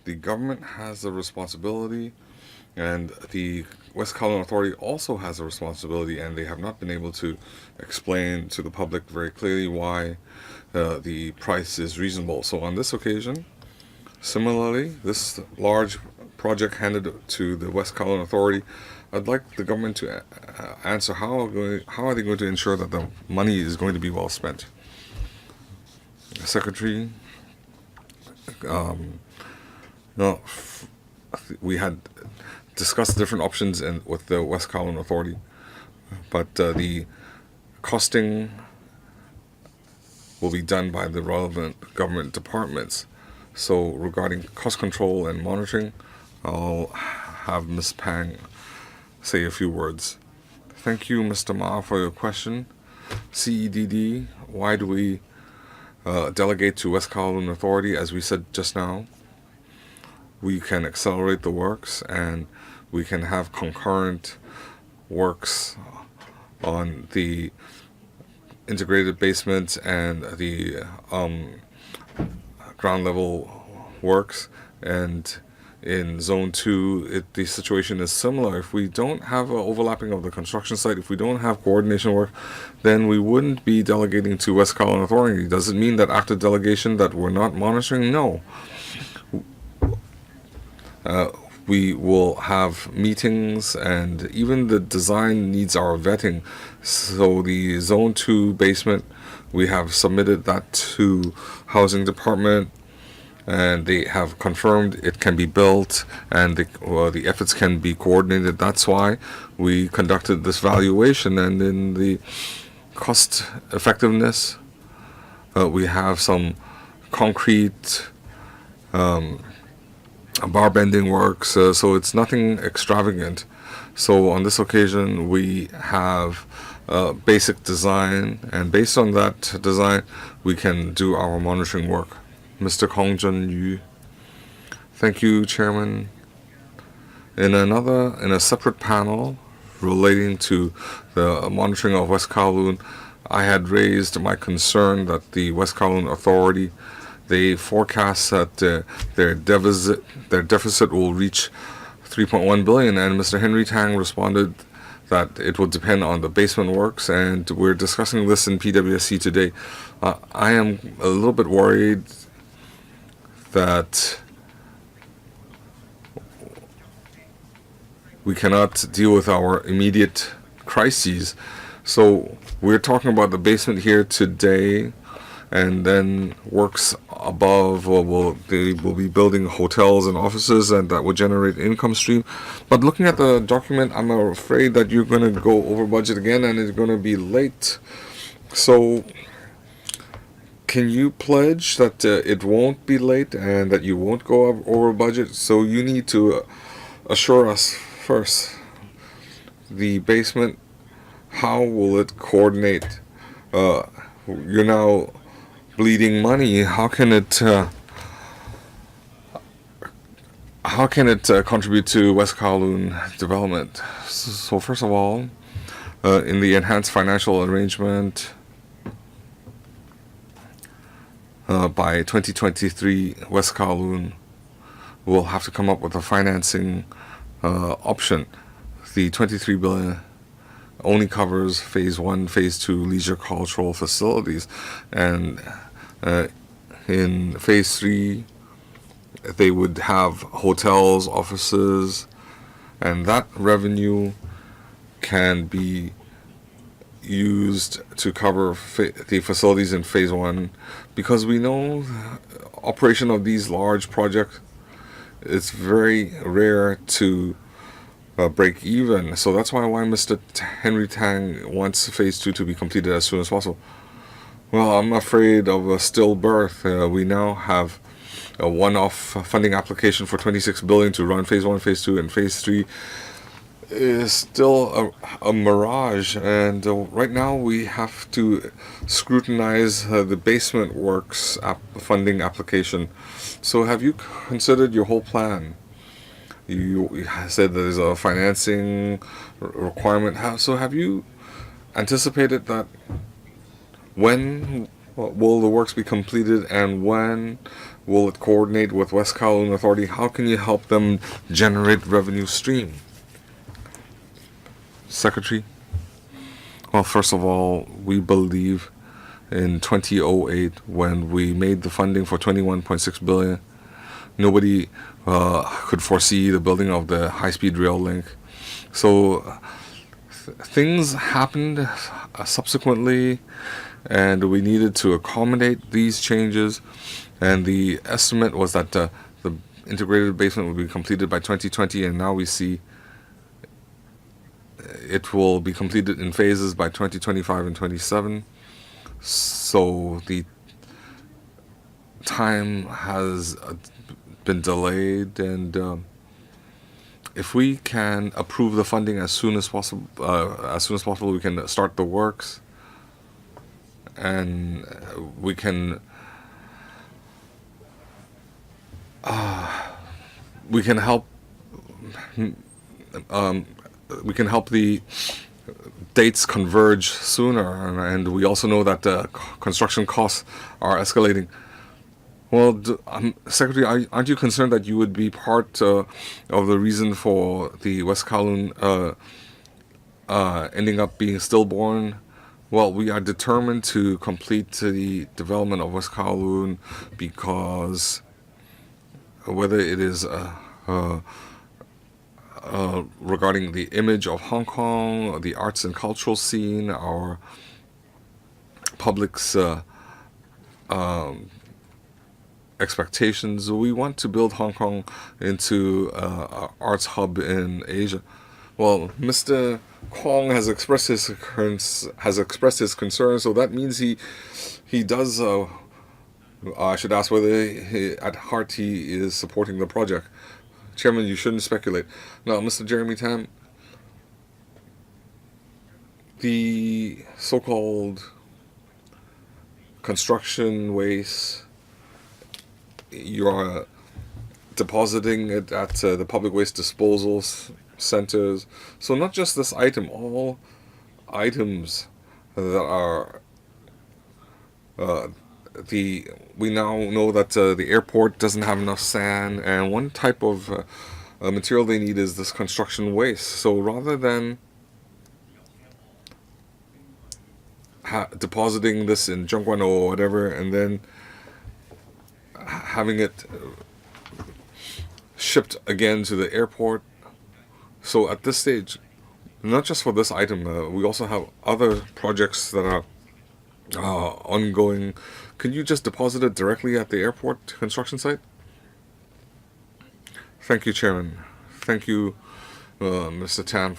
A: the government has the responsibility, and the West Kowloon Authority also has a responsibility, and they have not been able to explain to the public very clearly why the price is reasonable. So on this occasion, similarly, this large project handed to the West Kowloon Authority, I'd like the government to answer how are they going to ensure that the money is going to be well spent. Secretary, no, we had discussed different options with the West Kowloon Authority, but the costing will be done by the relevant government departments. So regarding cost control and monitoring, I'll have Ms. Pang say a few words. Thank you, Mr. Ma, for your question. CEDD, why do we delegate to West Kowloon Authority? As we said just now, we can accelerate the works and we can have concurrent works on the integrated basement and the ground level works. And in Zone 2, the situation is similar. If we don't have an overlapping of the construction site, if we don't have coordination work, then we wouldn't be delegating to West Kowloon Authority. Does it mean that after delegation that we're not monitoring? No. We will have meetings, and even the design needs our vetting. So the Zone 2 basement, we have submitted that to Housing Department, and they have confirmed it can be built, and the efforts can be coordinated. That's why we conducted this valuation, and in the cost effectiveness, we have some concrete bar bending works, so it's nothing extravagant. So on this occasion, we have basic design, and based on that design, we can do our monitoring work. Mr. Kong Jun Yu. Thank you, Chairman. In a separate panel relating to the monitoring of West Kowloon, I had raised my concern that the West Kowloon Authority, they forecast that their deficit will reach 3.1 billion, and Mr. Henry Tang responded that it will depend on the basement works, and we're discussing this in PWSC today. I am a little bit worried that we cannot deal with our immediate crises. So we're talking about the basement here today, and then works above they will be building hotels and offices, and that will generate income stream. But looking at the document, I'm afraid that you're going to go over budget again, and it's going to be late. So can you pledge that it won't be late and that you won't go over budget? So you need to assure us first, the basement, how will it coordinate? You're now bleeding money. How can it contribute to West Kowloon development? So first of all, in the enhanced financial arrangement, by 2023, West Kowloon will have to come up with a financing option. The 23 billion only covers Phase 1, Phase 2 leisure cultural facilities, and in Phase 3, they would have hotels, offices, and that revenue can be used to cover the facilities in Phase 1, because we know operation of these large projects, it's very rare to break even. So that's why Mr. Henry Tang wants Phase 2 to be completed as soon as possible. Well, I'm afraid of a stillbirth. We now have a one-off funding application for 26 billion to run Phase 1, Phase 2, and Phase 3 is still a mirage. And right now we have to scrutinize the basement works funding application. So have you considered your whole plan? You said there's a financing requirement. So have you anticipated that when will the works be completed, and when will it coordinate with West Kowloon Authority? How can you help them generate revenue stream? Secretary? Well, first of all, we believe in 2008, when we made the funding for 21.6 billion, nobody could foresee the building of the high-speed rail link. So things happened subsequently, and we needed to accommodate these changes, and the estimate was that the integrated basement would be completed by 2020, and now we see it will be completed in phases by 2025 and 27. So the time has been delayed, and if we can approve the funding as soon as possible, we can start the works. and we can help the dates converge sooner, and we also know that construction costs are escalating. Well, Secretary, aren't you concerned that you would be part of the reason for the West Kowloon ending up being stillborn? Well, we are determined to complete the development of West Kowloon because whether it is regarding the image of Hong Kong, the arts and cultural scene, our public's expectations. We want to build Hong Kong into an arts hub in Asia. Well, Mr. Kwong has expressed his concern, so that means he does. I should ask whether at heart he is supporting the project. Chairman, you shouldn't speculate. Now, Mr. Jeremy Tam, the so-called construction waste, you are depositing it at the public waste disposal centers. So not just this item, all items that are we now know that the airport doesn't have enough sand, and one type of material they need is this construction waste. So rather than depositing this in Zhongguan or whatever, and then having it shipped again to the airport, so at this stage, not just for this item, we also have other projects that are ongoing. Can you just deposit it directly at the airport construction site? Thank you, Chairman. Thank you, Mr. Tan.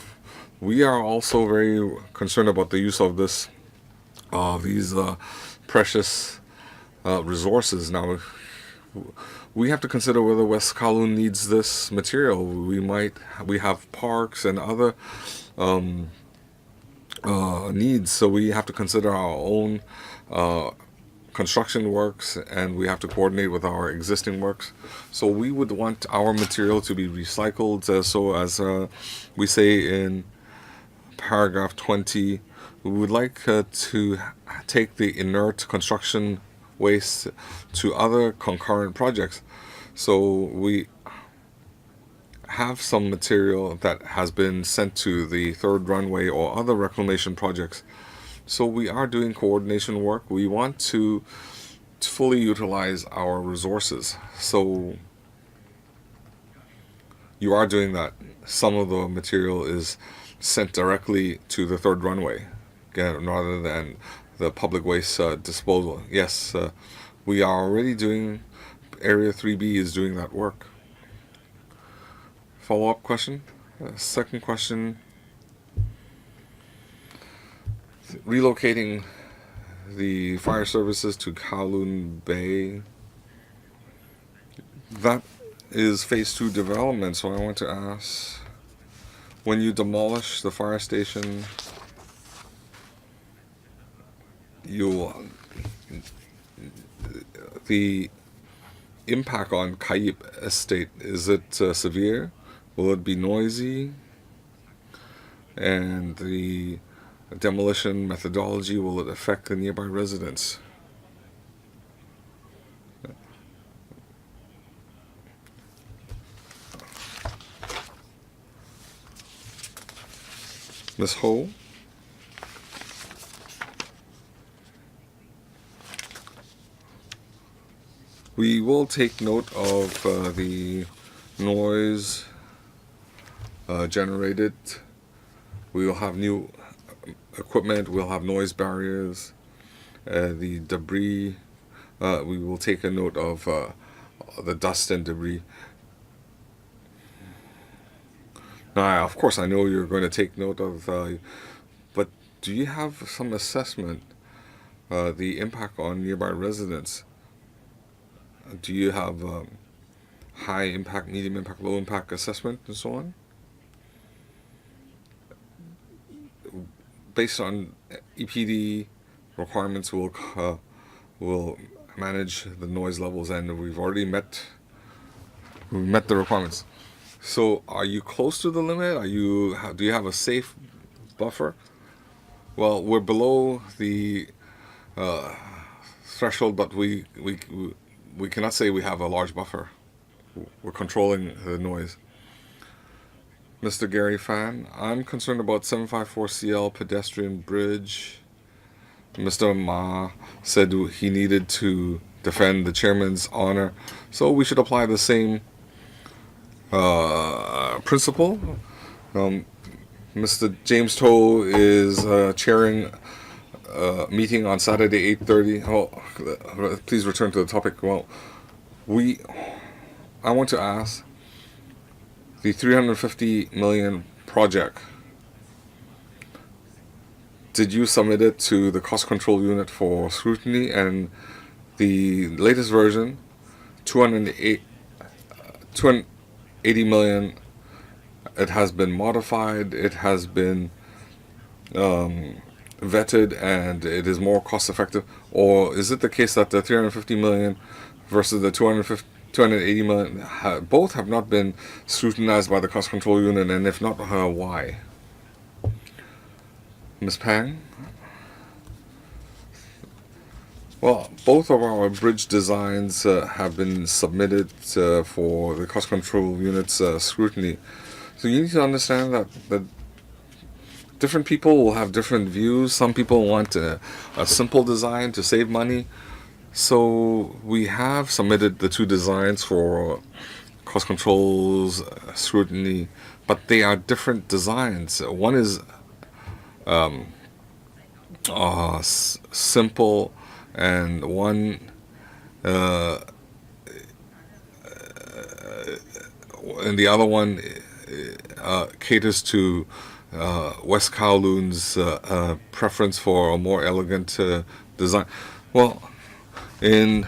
A: We are also very concerned about the use of these precious resources. Now, we have to consider whether West Kowloon needs this material. We have parks and other needs, so we have to consider our own construction works, and we have to coordinate with our existing works. So we would want our material to be recycled, so as we say in paragraph 20, we would like to take the inert construction waste to other concurrent projects. So we have some material that has been sent to the third runway or other reclamation projects. So we are doing coordination work. We want to fully utilize our resources. So you are doing that. Some of the material is sent directly to the third runway, again, rather than the public waste disposal. Yes, we are already doing, Area 3B is doing that work. Follow-up question? Second question. Relocating the fire services to Kowloon Bay, that is phase 2 development. So I want to ask, when you demolish the fire station, the impact on Kaip Estate, is it severe? Will it be noisy? And the demolition methodology, will it affect the nearby residents? Ms. Ho? We will take note of the noise generated. We will have new equipment, we'll have noise barriers, the debris, we will take a note of the dust and debris. Now, of course, I know you're going to take note of, but do you have some assessment, the impact on nearby residents? Do you have high impact, medium impact, low impact assessment and so on? Based on EPD requirements will manage the noise levels, and we've already met the requirements. So, are you close to the limit? Do you have a safe buffer? Well, we're below the threshold, but we cannot say we have a large buffer. We're controlling the noise. Mr. Gary Fan, I'm concerned about 754CL pedestrian bridge. Mr. Ma said he needed to defend the chairman's honor, so we should apply the same principle. Mr. James Toh is chairing a meeting on Saturday 8:30. Oh, please return to the topic. Well, I want to ask, the 350 million project, did you submit it to the cost control unit for scrutiny? And the latest version, 280 million, it has been modified, it has been vetted, and it is more cost effective? Or is it the case that the 350 million versus the 280 million, both have not been scrutinized by the cost control unit, and if not, why? Ms. Pang? Well, both of our bridge designs have been submitted for the cost control unit's scrutiny. So you need to understand that different people will have different views. Some people want a simple design to save money. So we have submitted the two designs for cost controls scrutiny, but they are different designs. One is simple, and one and the other one caters to West Kowloon's preference for a more elegant design. Well, in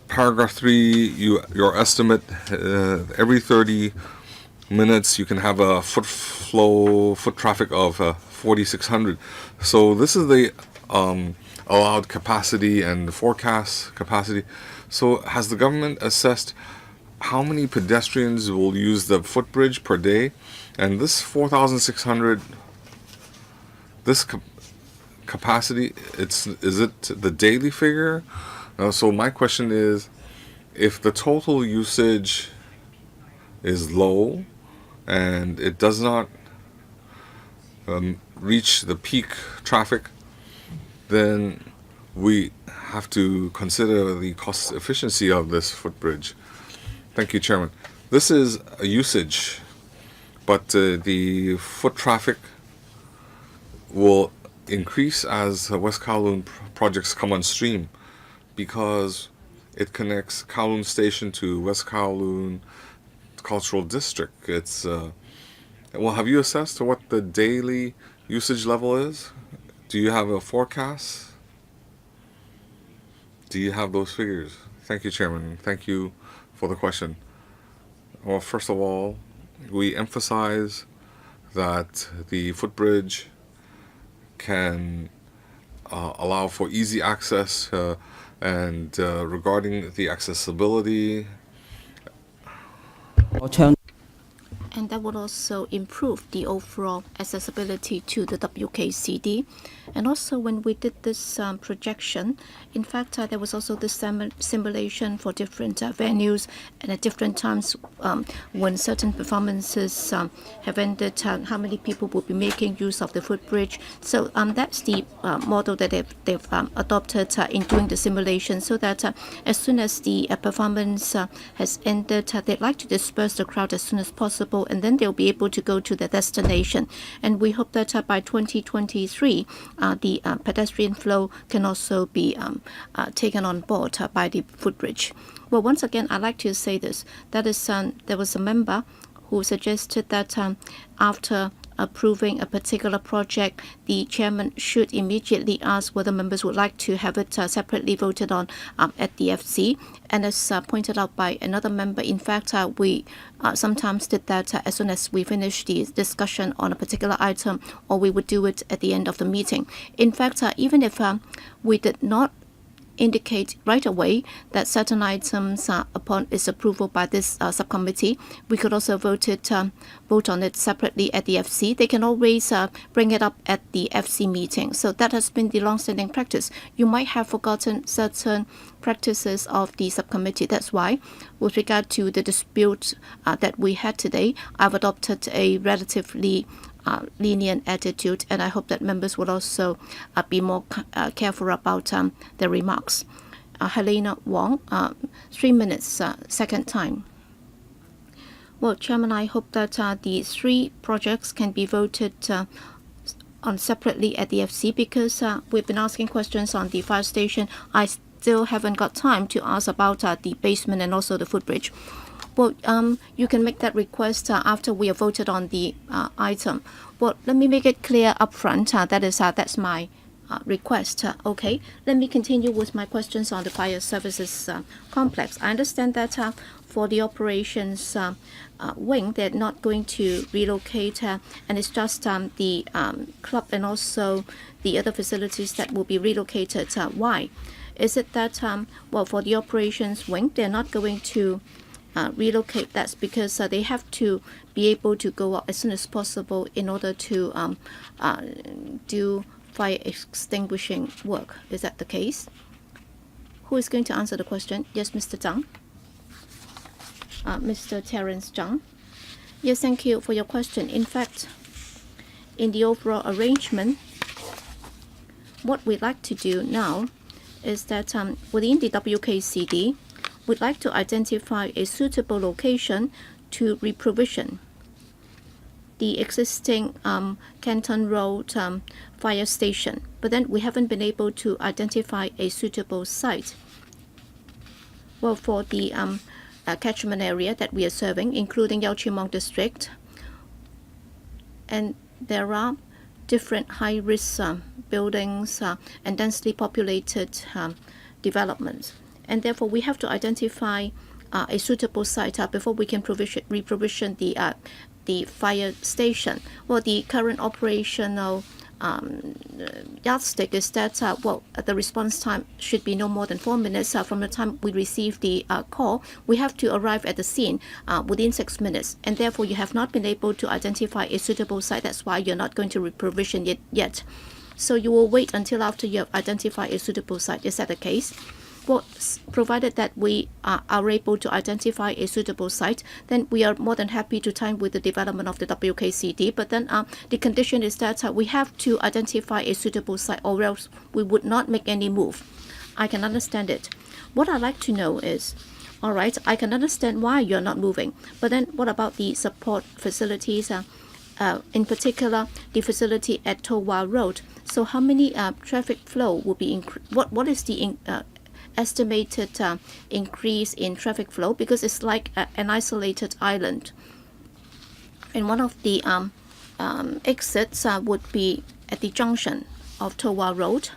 A: paragraph 3, your estimate, every 30 minutes you can have a foot traffic of 4,600. So this is the allowed capacity and forecast capacity. So has the government assessed how many pedestrians will use the footbridge per day? And this 4,600, this capacity, is it the daily figure? So my question is, if the total usage is low and it does not reach the peak traffic, then we have to consider the cost efficiency of this footbridge. Thank you, Chairman. This is a usage, but the foot traffic will increase as West Kowloon projects come on stream, because it connects Kowloon Station to West Kowloon Cultural District. It's well, have you assessed what the daily usage level is? Do you have a forecast? Do you have those figures? Thank you, Chairman. Thank you for the question. Well, first of all, we emphasize that the footbridge can allow for easy access, and regarding the accessibility,
B: And that would also improve the overall accessibility to the WKCD. And also when we did this projection, in fact, there was also this simulation for different venues and at different times when certain performances have ended, how many people will be making use of the footbridge. So that's the model that they've adopted in doing the simulation, so that as soon as the performance has ended, they'd like to disperse the crowd as soon as possible, and then they'll be able to go to their destination. And we hope that by 2023, the pedestrian flow can also be taken on board by the footbridge. Well, once again, I'd like to say this. That is, there was a member who suggested that after approving a particular project, the chairman should immediately ask whether members would like to have it separately voted on at the FC. And as pointed out by another member, in fact, we sometimes did that as soon as we finished the discussion on a particular item, or we would do it at the end of the meeting. In fact, even if we did not indicate right away that certain items upon its approval by this subcommittee, we could also vote on it separately at the FC. They can always bring it up at the FC meeting. So that has been the long-standing practice. You might have forgotten certain practices of the subcommittee. That's why, with regard to the dispute that we had today, I've adopted a relatively lenient attitude, and I hope that members will also be more careful about their remarks. Helena Wong, 3 minutes, second time. Well, Chairman, I hope that the 3 projects can be voted on separately at the FC, because we've been asking questions on the fire station. I still haven't got time to ask about the basement and also the footbridge. Well, you can make that request after we have voted on the item. Well, let me make it clear up front. That's my request. Okay, let me continue with my questions on the fire services complex. I understand that for the operations wing, they're not going to relocate, and it's just the club and also the other facilities that will be relocated. Why? Is it that, well, for the operations wing, they're not going to relocate? That's because they have to be able to go out as soon as possible in order to do fire extinguishing work. Is that the case? Who is going to answer the question? Yes, Mr. Zhang. Mr. Terence Zhang. Yes, thank you for your question. In fact, in the overall arrangement, what we'd like to do now is that within the WKCD, we'd like to identify a suitable location to reprovision the existing Canton Road fire station. But then we haven't been able to identify a suitable site. Well, for the catchment area that we are serving, including Yau Chi Mong District, and there are different high-risk buildings and densely populated developments. And therefore, we have to identify a suitable site before we can reprovision the fire station. Well, the current operational yardstick is that the response time should be no more than 4 minutes from the time we receive the call. We have to arrive at the scene within 6 minutes, and therefore you have not been able to identify a suitable site. That's why you're not going to reprovision it yet. So you will wait until after you have identified a suitable site. Is that the case? Well, provided that we are able to identify a suitable site, then we are more than happy to time with the development of the WKCD. But then the condition is that we have to identify a suitable site, or else we would not make any move. I can understand it. What I'd like to know is, all right, I can understand why you're not moving, but then what about the support facilities, in particular the facility at Towa Road? So how many traffic flow will be what is the estimated increase in traffic flow? Because it's like an isolated island, and one of the exits would be at the junction of Towa Road,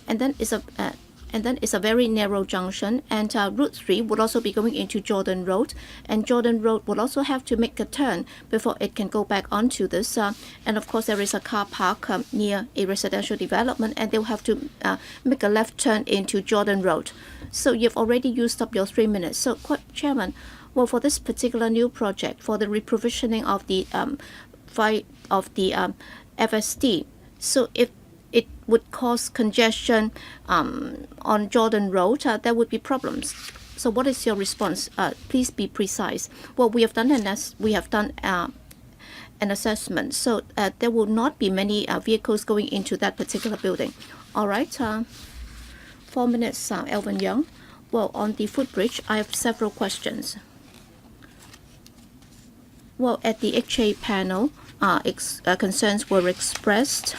B: and then it's a very narrow junction, and Route 3 would also be going into Jordan Road, and Jordan Road will also have to make a turn before it can go back onto this. And of course, there is a car park near a residential development, and they'll have to make a left turn into Jordan Road. So you've already used up your 3 minutes. So, Chairman, well, for this particular new project, for the reprovisioning of the FSD, so if it would cause congestion on Jordan Road, there would be problems. So what is your response? Please be precise. Well, we have done an assessment, so there will not be many vehicles going into that particular building. All right, 4 minutes, Elvin Young. Well, on the footbridge, I have several questions. Well, at the HA panel, concerns were expressed.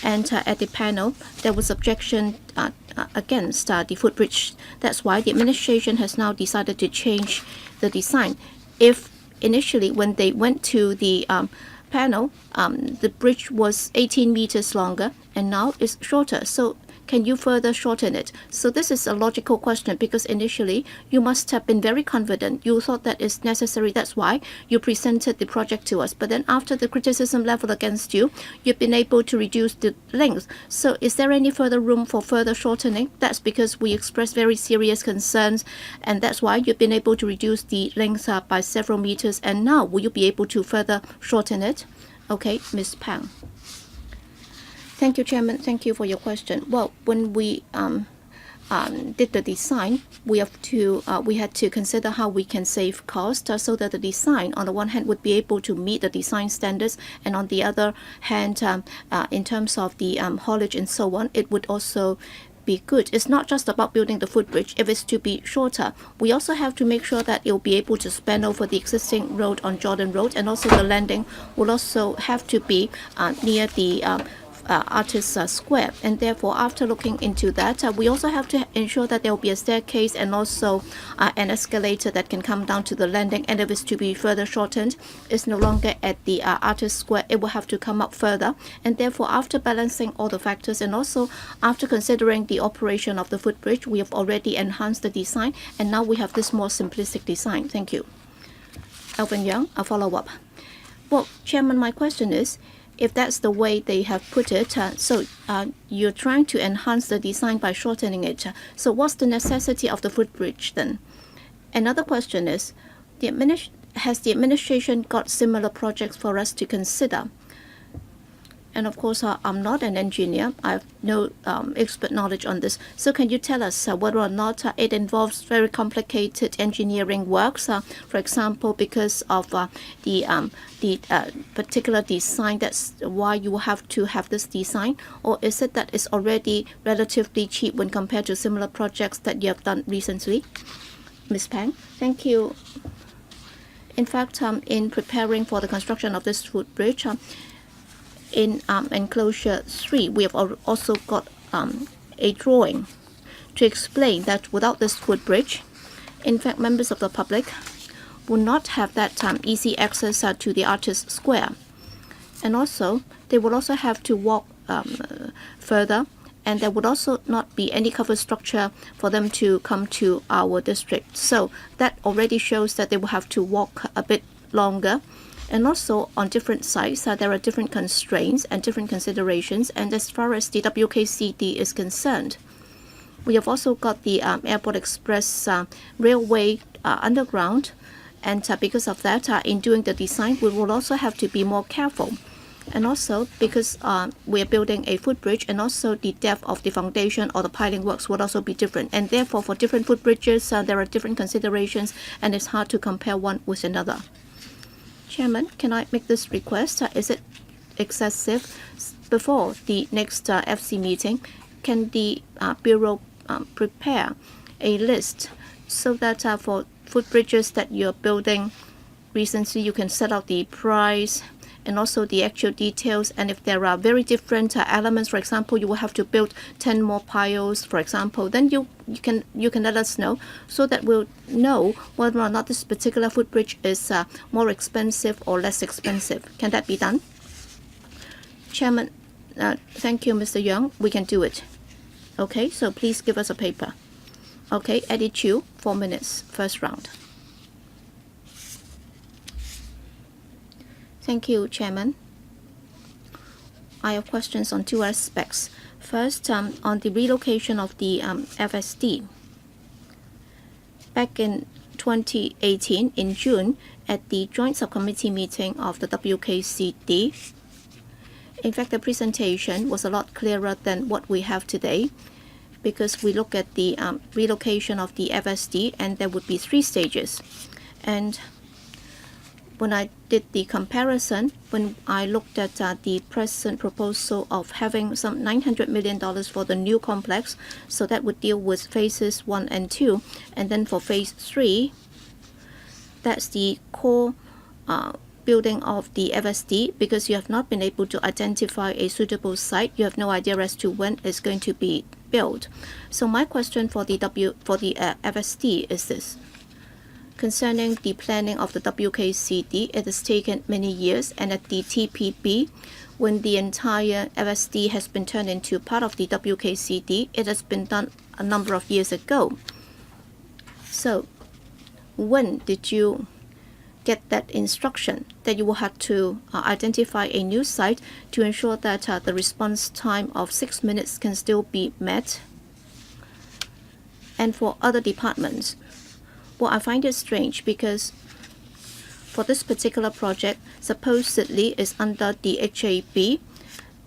B: And at the panel, there was objection against the footbridge. That's why the administration has now decided to change the design. If initially, when they went to the panel, the bridge was 18 meters longer and now it's shorter. So can you further shorten it? So this is a logical question because initially you must have been very confident. You thought that is necessary. That's why you presented the project to us. But then after the criticism leveled against you, you've been able to reduce the length. So is there any further room for further shortening? That's because we expressed very serious concerns, and that's why you've been able to reduce the length by several meters. And now will you be able to further shorten it? Okay, Ms. Pang. Thank you, Chairman. Thank you for your question. Well, when we did the design, we had to consider how we can save cost so that the design, on the one hand, would be able to meet the design standards, and on the other hand, in terms of the haulage and so on, it would also be good. It's not just about building the footbridge. If it's to be shorter, we also have to make sure that it will be able to span over the existing road on Jordan Road, and also the landing will also have to be near the Artist Square, and therefore after looking into that, we also have to ensure that there will be a staircase and also an escalator that can come down to the landing, and if it's to be further shortened, it's no longer at the Artist Square, it will have to come up further, and therefore after balancing all the factors and also after considering the operation of the footbridge, we have already enhanced the design, and now we have this more simplistic design. Thank you. Alvin Young, a follow-up. Well, Chairman, my question is, if that's the way they have put it, so you're trying to enhance the design by shortening it. So what's the necessity of the footbridge then? Another question is, has the administration got similar projects for us to consider? And of course, I'm not an engineer. I have no expert knowledge on this. So can you tell us whether or not it involves very complicated engineering works, for example, because of the particular design, that's why you have to have this design? Or is it that it's already relatively cheap when compared to similar projects that you have done recently? Ms. Pang, thank you. In fact, in preparing for the construction of this footbridge, in enclosure 3, we have also got a drawing to explain that without this footbridge, in fact, members of the public will not have that easy access to the Artist Square. And also, they will also have to walk further, and there would also not be any cover structure for them to come to our district. So that already shows that they will have to walk a bit longer. And also on different sites, there are different constraints and different considerations. And as far as the WKCD is concerned, we have also got the Airport Express Railway underground. And because of that, in doing the design, we will also have to be more careful. And also because we are building a footbridge, and also the depth of the foundation or the piling works will also be different. And therefore, for different footbridges, there are different considerations, and it's hard to compare one with another. Chairman, can I make this request? Is it excessive? Before the next FC meeting, can the Bureau prepare a list so that for footbridges that you're building recently, you can set out the price and also the actual details, and if there are very different elements, for example, you will have to build 10 more piles, for example, then you can let us know so that we'll know whether or not this particular footbridge is more expensive or less expensive. Can that be done? Chairman, thank you, Mr. Young. We can do it. Okay, so please give us a paper. Okay, Eddie Chu, 4 minutes, first round. Thank you, Chairman. I have questions on two aspects. First, on the relocation of the FSD. Back in 2018, in June, at the Joint Subcommittee meeting of the WKCD, in fact, the presentation was a lot clearer than what we have today, because we look at the relocation of the FSD, and there would be 3 stages. And when I did the comparison, when I looked at the present proposal of having some $900 million for the new complex, so that would deal with phases 1 and 2, and then for phase 3, that's the core building of the FSD, because you have not been able to identify a suitable site. You have no idea as to when it's going to be built. So my question for the FSD is this. Concerning the planning of the WKCD, it has taken many years, and at the TPB, when the entire FSD has been turned into part of the WKCD, it has been done a number of years ago. So, when did you get that instruction that you will have to identify a new site to ensure that the response time of 6 minutes can still be met? And for other departments, well, I find it strange because for this particular project, supposedly is under the HAB,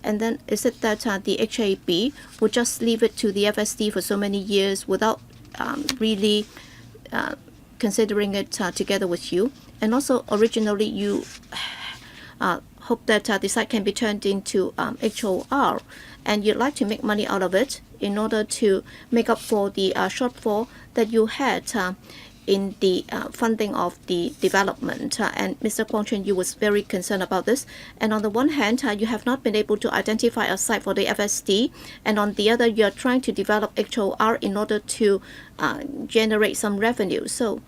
B: and then is it that the HAB will just leave it to the FSD for so many years without really considering it together with you? And also, originally you hope that the site can be turned into HOR, and you'd like to make money out of it in order to make up for the shortfall that you had in the funding of the development. And Mr. Kwong Chun, you was very concerned about this. And on the one hand, you have not been able to identify a site for the FSD, and on the other, you are trying to develop HOR in order to generate some revenue. So,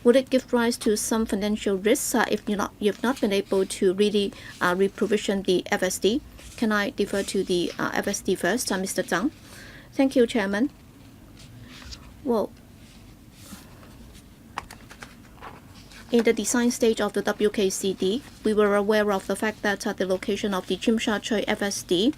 B: would it give rise to some financial risks if you've not been able to really reprovision the FSD? Can I defer to the FSD first, Mr. Zhang? Thank you, Chairman. Well, in the design stage of the WKCD, we were aware of the fact that the location of the Tsim Sha Tsui FSD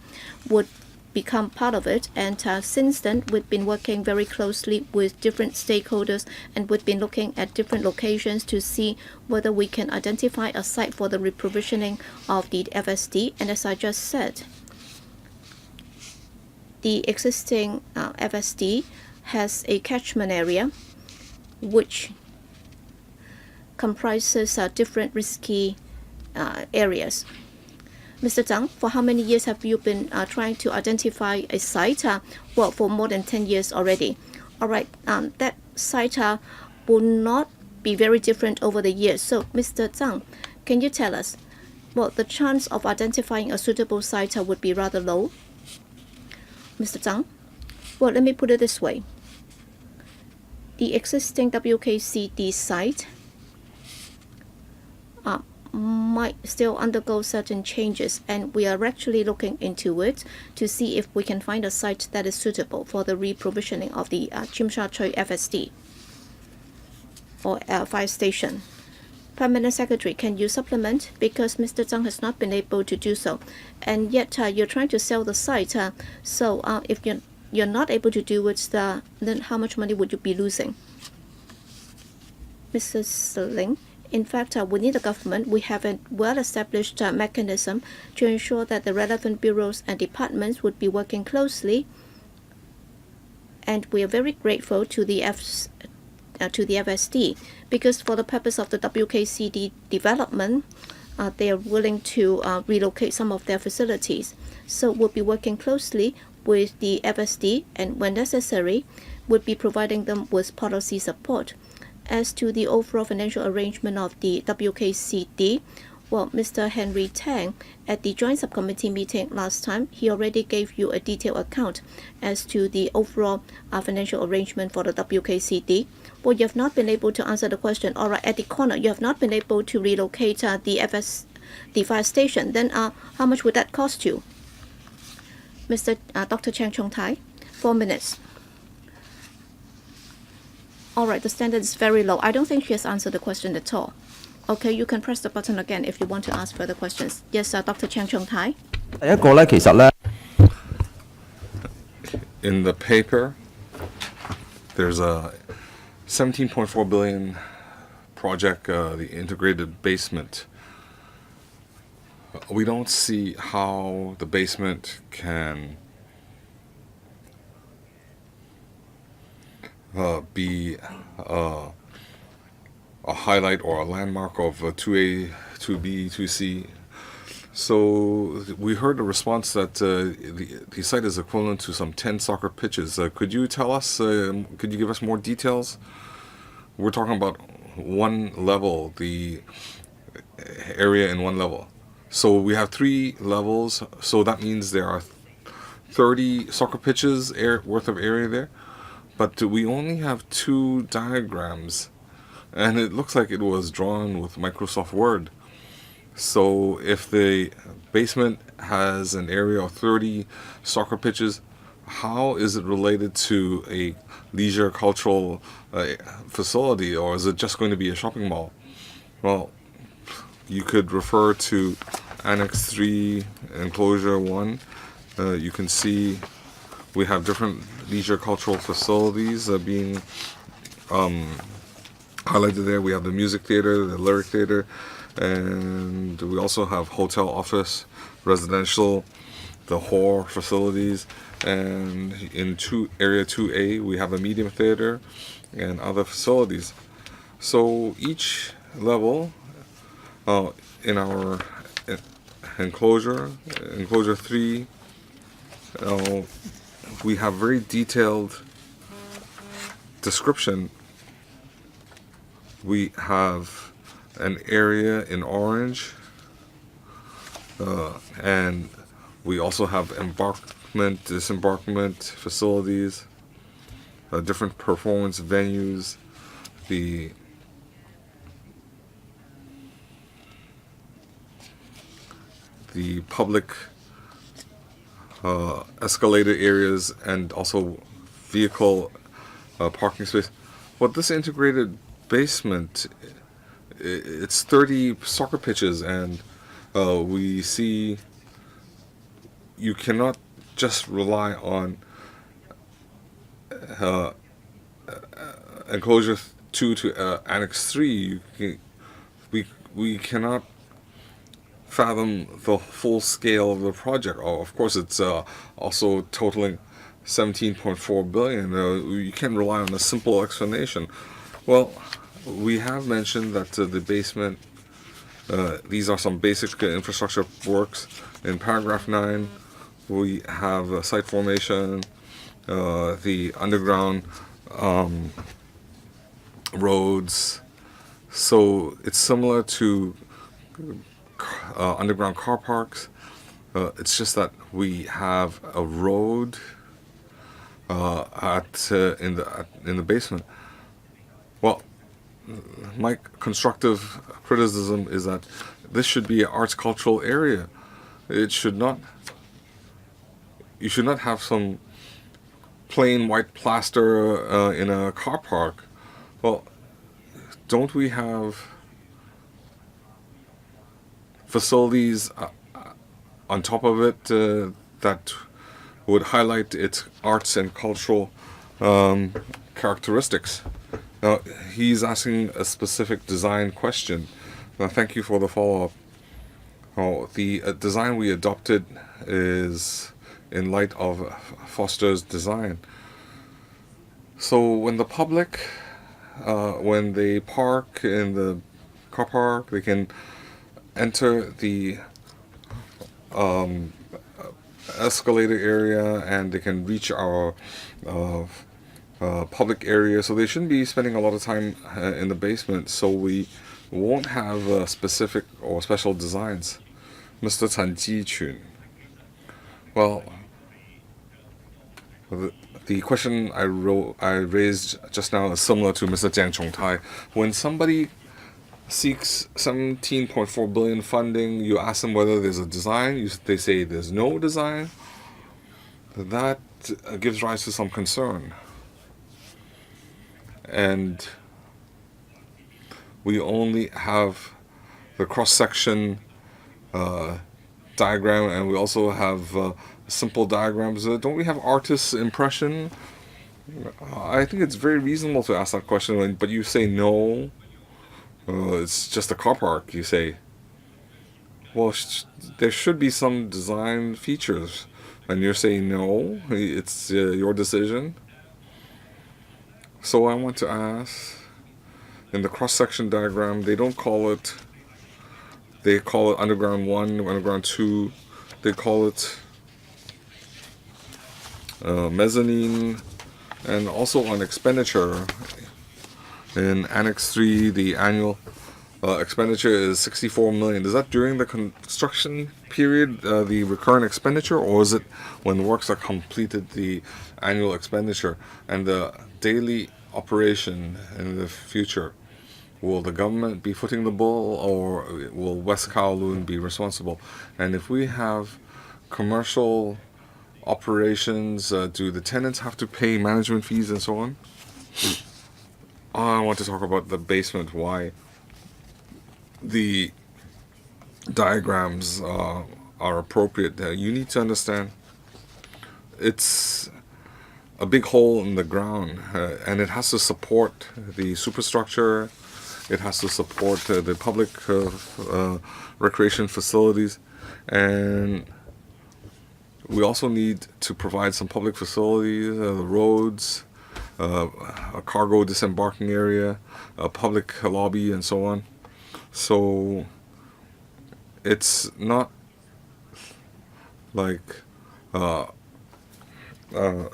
B: would become part of it, and since then we've been working very closely with different stakeholders, and we've been looking at different locations to see whether we can identify a site for the reprovisioning of the FSD. And as I just said, the existing FSD has a catchment area which comprises different risky areas. Mr. Zhang, for how many years have you been trying to identify a site? Well, for more than 10 years already. All right, that site will not be very different over the years. So, Mr. Zhang, can you tell us, well, the chance of identifying a suitable site would be rather low? Mr. Zhang, well, let me put it this way. The existing WKCD site might still undergo certain changes, and we are actually looking into it to see if we can find a site that is suitable for the reprovisioning of the Tsim Sha Tsui FSD or fire station. Permanent Secretary, can you supplement? Because Mr. Zhang has not been able to do so, and yet you're trying to sell the site. So if you're not able to do it, then how much money would you be losing? Mrs. Ling. In fact, within the government, we have a well-established mechanism to ensure that the relevant bureaus and departments would be working closely, and we are very grateful to the FSD, because for the purpose of the WKCD development, they are willing to relocate some of their facilities. So we'll be working closely with the FSD, and when necessary, we'll be providing them with policy support. As to the overall financial arrangement of the WKCD, well, Mr. Henry Tang, at the joint subcommittee meeting last time, he already gave you a detailed account as to the overall financial arrangement for the WKCD. Well, you have not been able to answer the question. All right, at the corner, you have not been able to relocate the fire station. Then how much would that cost you? Dr. Chang Chong Tai, 4 minutes. All right, the standard is very low. I don't think she has answered the question at all. Okay, you can press the button again if you want to ask further questions. Yes, Dr. Chang Chong Tai.
A: In the paper, there's a 17.4 billion project, the integrated basement. We don't see how the basement can be a highlight or a landmark of 2A, 2B, 2C. So we heard a response that the site is equivalent to some 10 soccer pitches. Could you tell us, could you give us more details? We're talking about one level, the area in one level. So we have 3 levels, so that means there are 30 soccer pitches worth of area there. But we only have 2 diagrams, and it looks like it was drawn with Microsoft Word. So if the basement has an area of 30 soccer pitches, how is it related to a leisure cultural facility, or is it just going to be a shopping mall? Well, you could refer to Annex 3, Enclosure 1. You can see we have different leisure cultural facilities being highlighted there. We have the music theater, the lyric theater, and we also have hotel, office, residential, the hall facilities, and in area 2A we have a medium theater and other facilities. So each level in our enclosure 3, we have very detailed description. We have an area in orange, and we also have embarkment, disembarkment facilities, different performance venues, the public escalator areas, and also vehicle parking space. Well, this integrated basement, it's 30 soccer pitches, and we see you cannot just rely on enclosure 2 to Annex 3. We cannot fathom the full scale of the project. Oh, of course, it's also totaling 17.4 billion. You can't rely on a simple explanation. Well, we have mentioned that the basement, these are some basic infrastructure works. In paragraph 9, we have site formation, the underground roads. So it's similar to underground car parks. It's just that we have a road in the basement. Well, my constructive criticism is that this should be an arts cultural area. It should not. You should not have some plain white plaster in a car park. Well, don't we have facilities on top of it that would highlight its arts and cultural characteristics? Now, he's asking a specific design question. Now, thank you for the follow-up. The design we adopted is in light of Foster's design. So when the public, when they park in the car park, they can enter the escalator area, and they can reach our public area. So they shouldn't be spending a lot of time in the basement. So we won't have specific or special designs. Mr. Tan Ji-chun. Well, the question I raised just now is similar to Mr. Jiang Chongtai. When somebody seeks 17.4 billion funding, you ask them whether there's a design. They say there's no design. That gives rise to some concern. And we only have the cross-section diagram, and we also have simple diagrams. Don't we have artist's impression? I think it's very reasonable to ask that question, but you say no. It's just a car park, you say. Well, there should be some design features, and you're saying no. It's your decision. So I want to ask, in the cross-section diagram, they call it underground 1, underground 2. They call it mezzanine, and also on expenditure. In Annex 3, the annual expenditure is 64 million. Is that during the construction period, the recurrent expenditure, or is it when works are completed, the annual expenditure and the daily operation in the future? Will the government be footing the bill, or will West Kowloon be responsible? And if we have commercial operations, do the tenants have to pay management fees and so on? I want to talk about the basement, why the diagrams are appropriate. You need to understand it's a big hole in the ground, and it has to support the superstructure. It has to support the public recreation facilities, and we also need to provide some public facilities, the roads, a cargo disembarking area, a public lobby, and so on. So it's not like a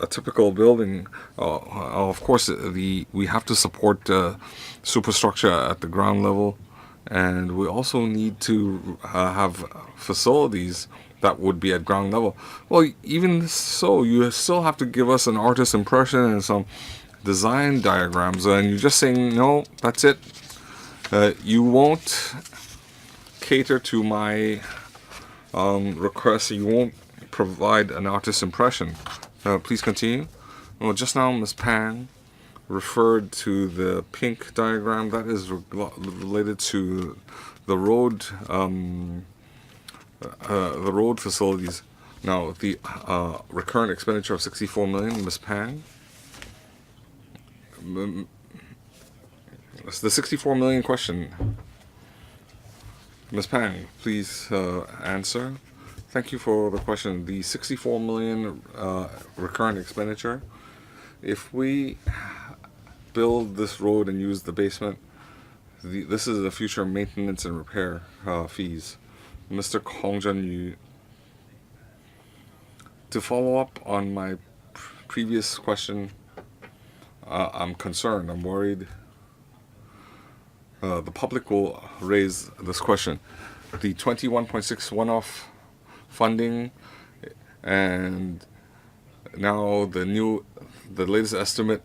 A: typical building. Of course, we have to support superstructure at the ground level, and we also need to have facilities that would be at ground level. Well, even so, you still have to give us an artist's impression and some design diagrams, and you're just saying, no, that's it. You won't cater to my request. You won't provide an artist's impression. Please continue. Well, just now Ms. Pang referred to the pink diagram. That is related to the road facilities. Now, the recurrent expenditure of 64 million, Ms. Pang. The 64 million question. Ms. Pang, please answer. Thank you for the question. The 64 million recurrent expenditure, if we build this road and use the basement, this is the future maintenance and repair fees. Mr. Hong Zhen-Yu, to follow up on my previous question, I'm concerned, I'm worried. The public will raise this question. The 21.6 one-off funding, and now the latest estimate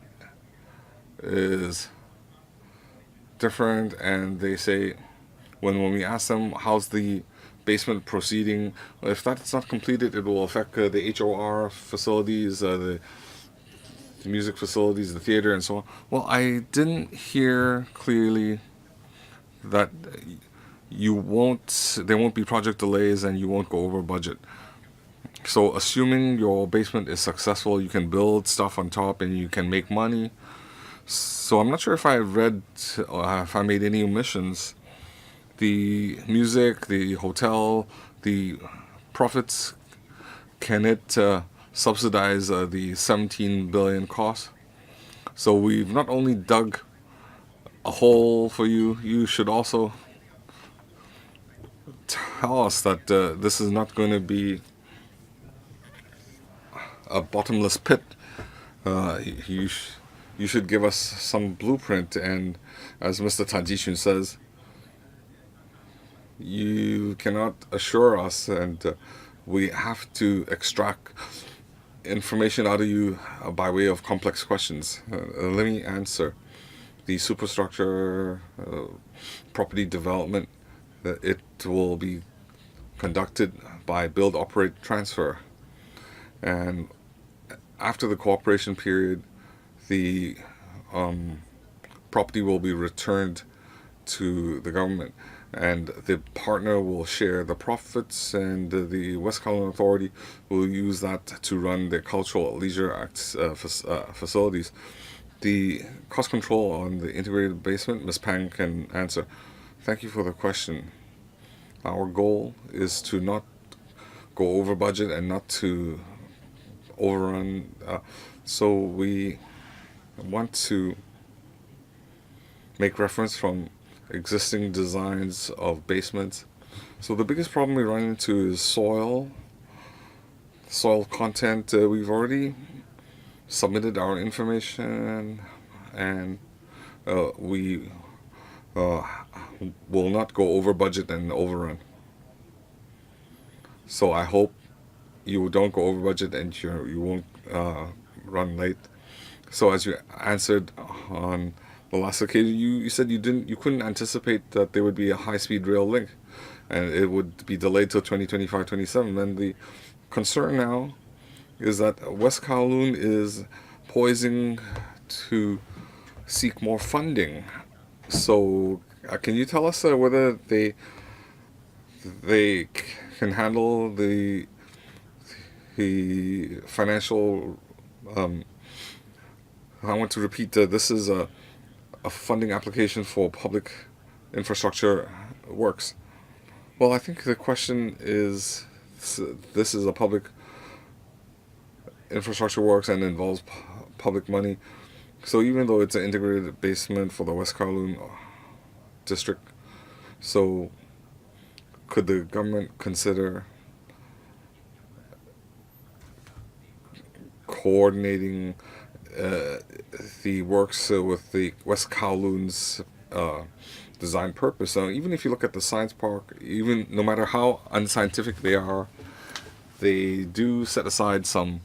A: is different, and they say when we ask them how's the basement proceeding, if that's not completed, it will affect the HOR facilities, the music facilities, the theater, and so on. Well, I didn't hear clearly that there won't be project delays and you won't go over budget. So assuming your basement is successful, you can build stuff on top and you can make money. So I'm not sure if I read or if I made any omissions. The music, the hotel, the profits, can it subsidize the 17 billion cost? So we've not only dug a hole for you, you should also tell us that this is not going to be a bottomless pit. You should give us some blueprint, and as Mr. Tan Jishun says, you cannot assure us, and we have to extract information out of you by way of complex questions. Let me answer. The superstructure, property development, it will be conducted by build, operate, transfer. And after the cooperation period, the property will be returned to the government, and the partner will share the profits, and the West Kowloon Authority will use that to run their cultural leisure acts facilities. The cost control on the integrated basement, Ms. Pang can answer. Thank you for the question. Our goal is to not go over budget and not to overrun. So we want to make reference from existing designs of basements. So the biggest problem we run into is soil content. We've already submitted our information, and we will not go over budget and overrun. So I hope you don't go over budget and you won't run late. So as you answered on the last occasion you said you couldn't anticipate that there would be a high-speed rail link, and it would be delayed till 2025-27. And the concern now is that West Kowloon is poising to seek more funding. So, can you tell us whether they can handle the financial? I want to repeat that this is a funding application for public infrastructure works. Well, I think the question is, this is a public infrastructure works and involves public money. So even though it's an integrated basement for the West Kowloon district, so could the government consider coordinating the works with the West Kowloon's design purpose? So even if you look at the science park, even no matter how unscientific they are, they do set aside some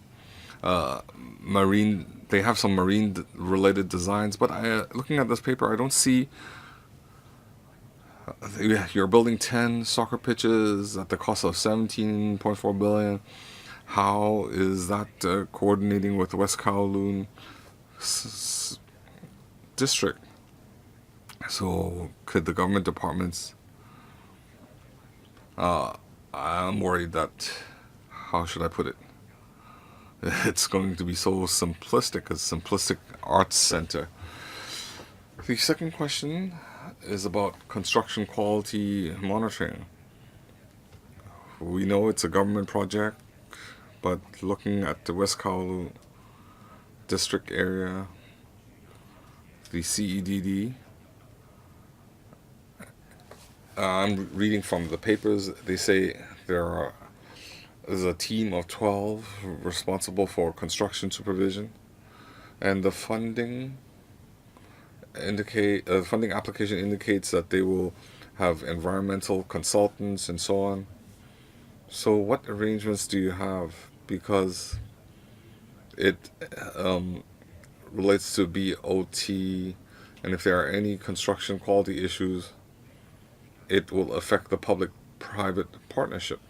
A: marine. They have some marine-related designs, but looking at this paper, I don't see. You're building 10 soccer pitches at the cost of 17.4 billion. How is that coordinating with West Kowloon district? So could the government departments? I'm worried that, how should I put it? It's going to be so simplistic, a simplistic arts center. The second question is about construction quality monitoring. We know it's a government project, but looking at the West Kowloon district area, the CEDD, I'm reading from the papers, they say there's a team of 12 responsible for construction supervision, and the funding application indicates that they will have environmental consultants and so on. So what arrangements do you have? Because it relates to BOT, and if there are any construction quality issues, it will affect the public-private partnership.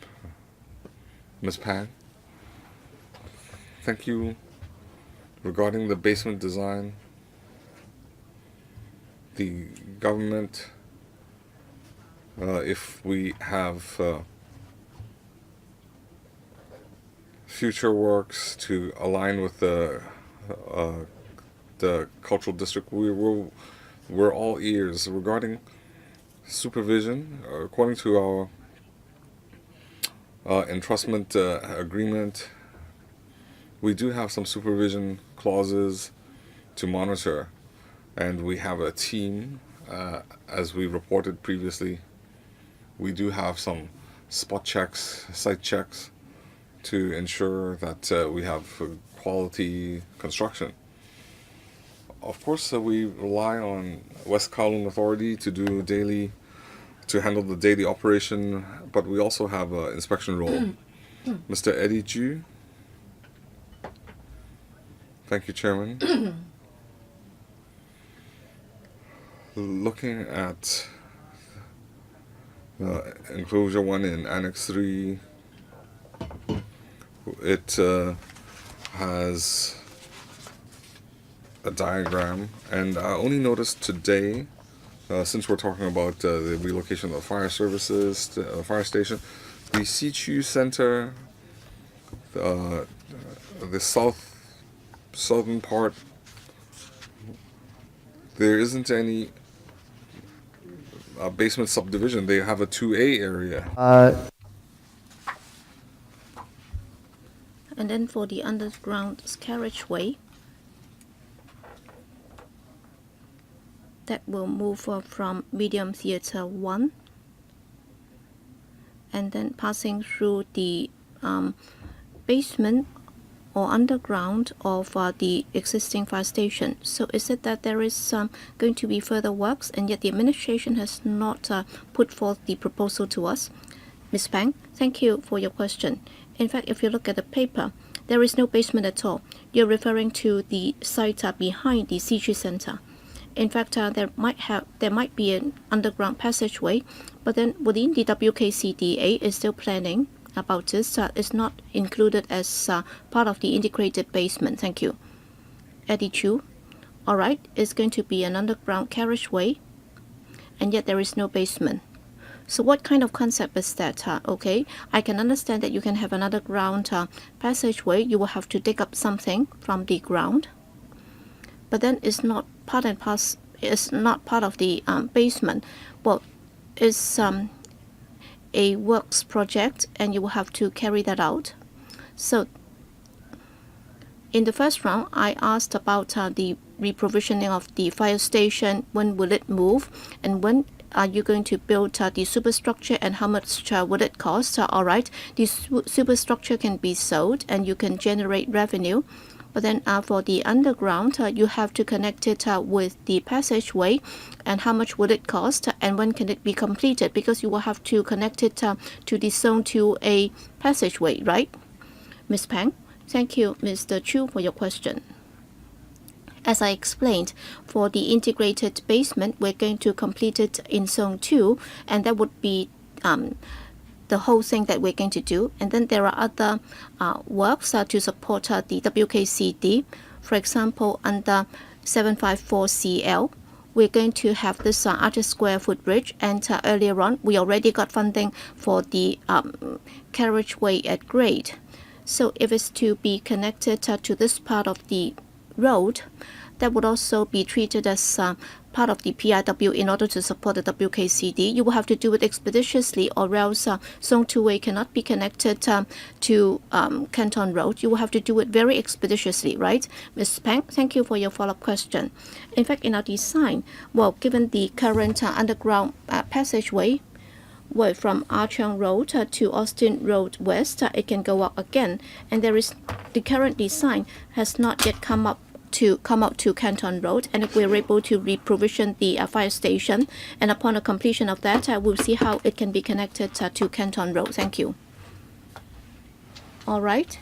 A: Ms. Pan, thank you. Regarding the basement design, the government, if we have future works to align with the cultural district, we're all ears. Regarding supervision, according to our entrustment agreement, we do have some supervision clauses to monitor, and we have a team, as we reported previously. We do have some spot checks, site checks, to ensure that we have quality construction. Of course, we rely on West Kowloon Authority to handle the daily operation, but we also have an inspection role. Mr. Eddie Ju. Thank you, Chairman. Looking at Enclosure 1 in Annex 3, it has a diagram, and I only noticed today, since we're talking about the relocation of the fire services, to the fire station, the Tsui Center, the southern part, there isn't any basement subdivision. They have a 2A area.
B: And then for the underground carriageway, that will move from Medium Theatre 1 and then passing through the basement or underground of the existing fire station. So is it that there is going to be further works, and yet the administration has not put forth the proposal to us? Ms. Pang, thank you for your question. In fact, if you look at the paper, there is no basement at all. You're referring to the site behind the CG Center. In fact, there might be an underground passageway, but then within the WKCDA is still planning about this. It's not included as part of the integrated basement. Thank you. Eddie Chu. All right, it's going to be an underground carriageway, and yet there is no basement. So what kind of concept is that? Okay, I can understand that you can have an underground passageway. You will have to dig up something from the ground, but then it's not part and parcel. It's not part of the basement. Well, it's a works project, and you will have to carry that out. So in the first round, I asked about the reprovisioning of the fire station. When will it move, and when are you going to build the superstructure, and how much would it cost? All right, the superstructure can be sold and you can generate revenue. But then for the underground, you have to connect it with the passageway, and how much would it cost, and when can it be completed? Because you will have to connect it to the Zone 2A passageway, right? Ms. Pang, thank you, Mr. Chu, for your question. As I explained, for the integrated basement, we're going to complete it in Zone 2, and that would be the whole thing that we're going to do. And then there are other works to support the WKCD. For example, under 754CL, we're going to have this Artist Square footbridge, and earlier on, we already got funding for the carriageway at grade. So if it's to be connected to this part of the road, that would also be treated as part of the PIW in order to support the WKCD. You will have to do it expeditiously, or else Zone 2A cannot be connected to Canton Road. You will have to do it very expeditiously, right? Ms. Pang, thank you for your follow-up question. In fact, in our design, well, given the current underground passageway, well, from Archeong Road to Austin Road West, it can go up again, and the current design has not yet come out to Canton Road, and if we're able to reprovision the fire station, and upon the completion of that, we'll see how it can be connected to Canton Road. Thank you. All right.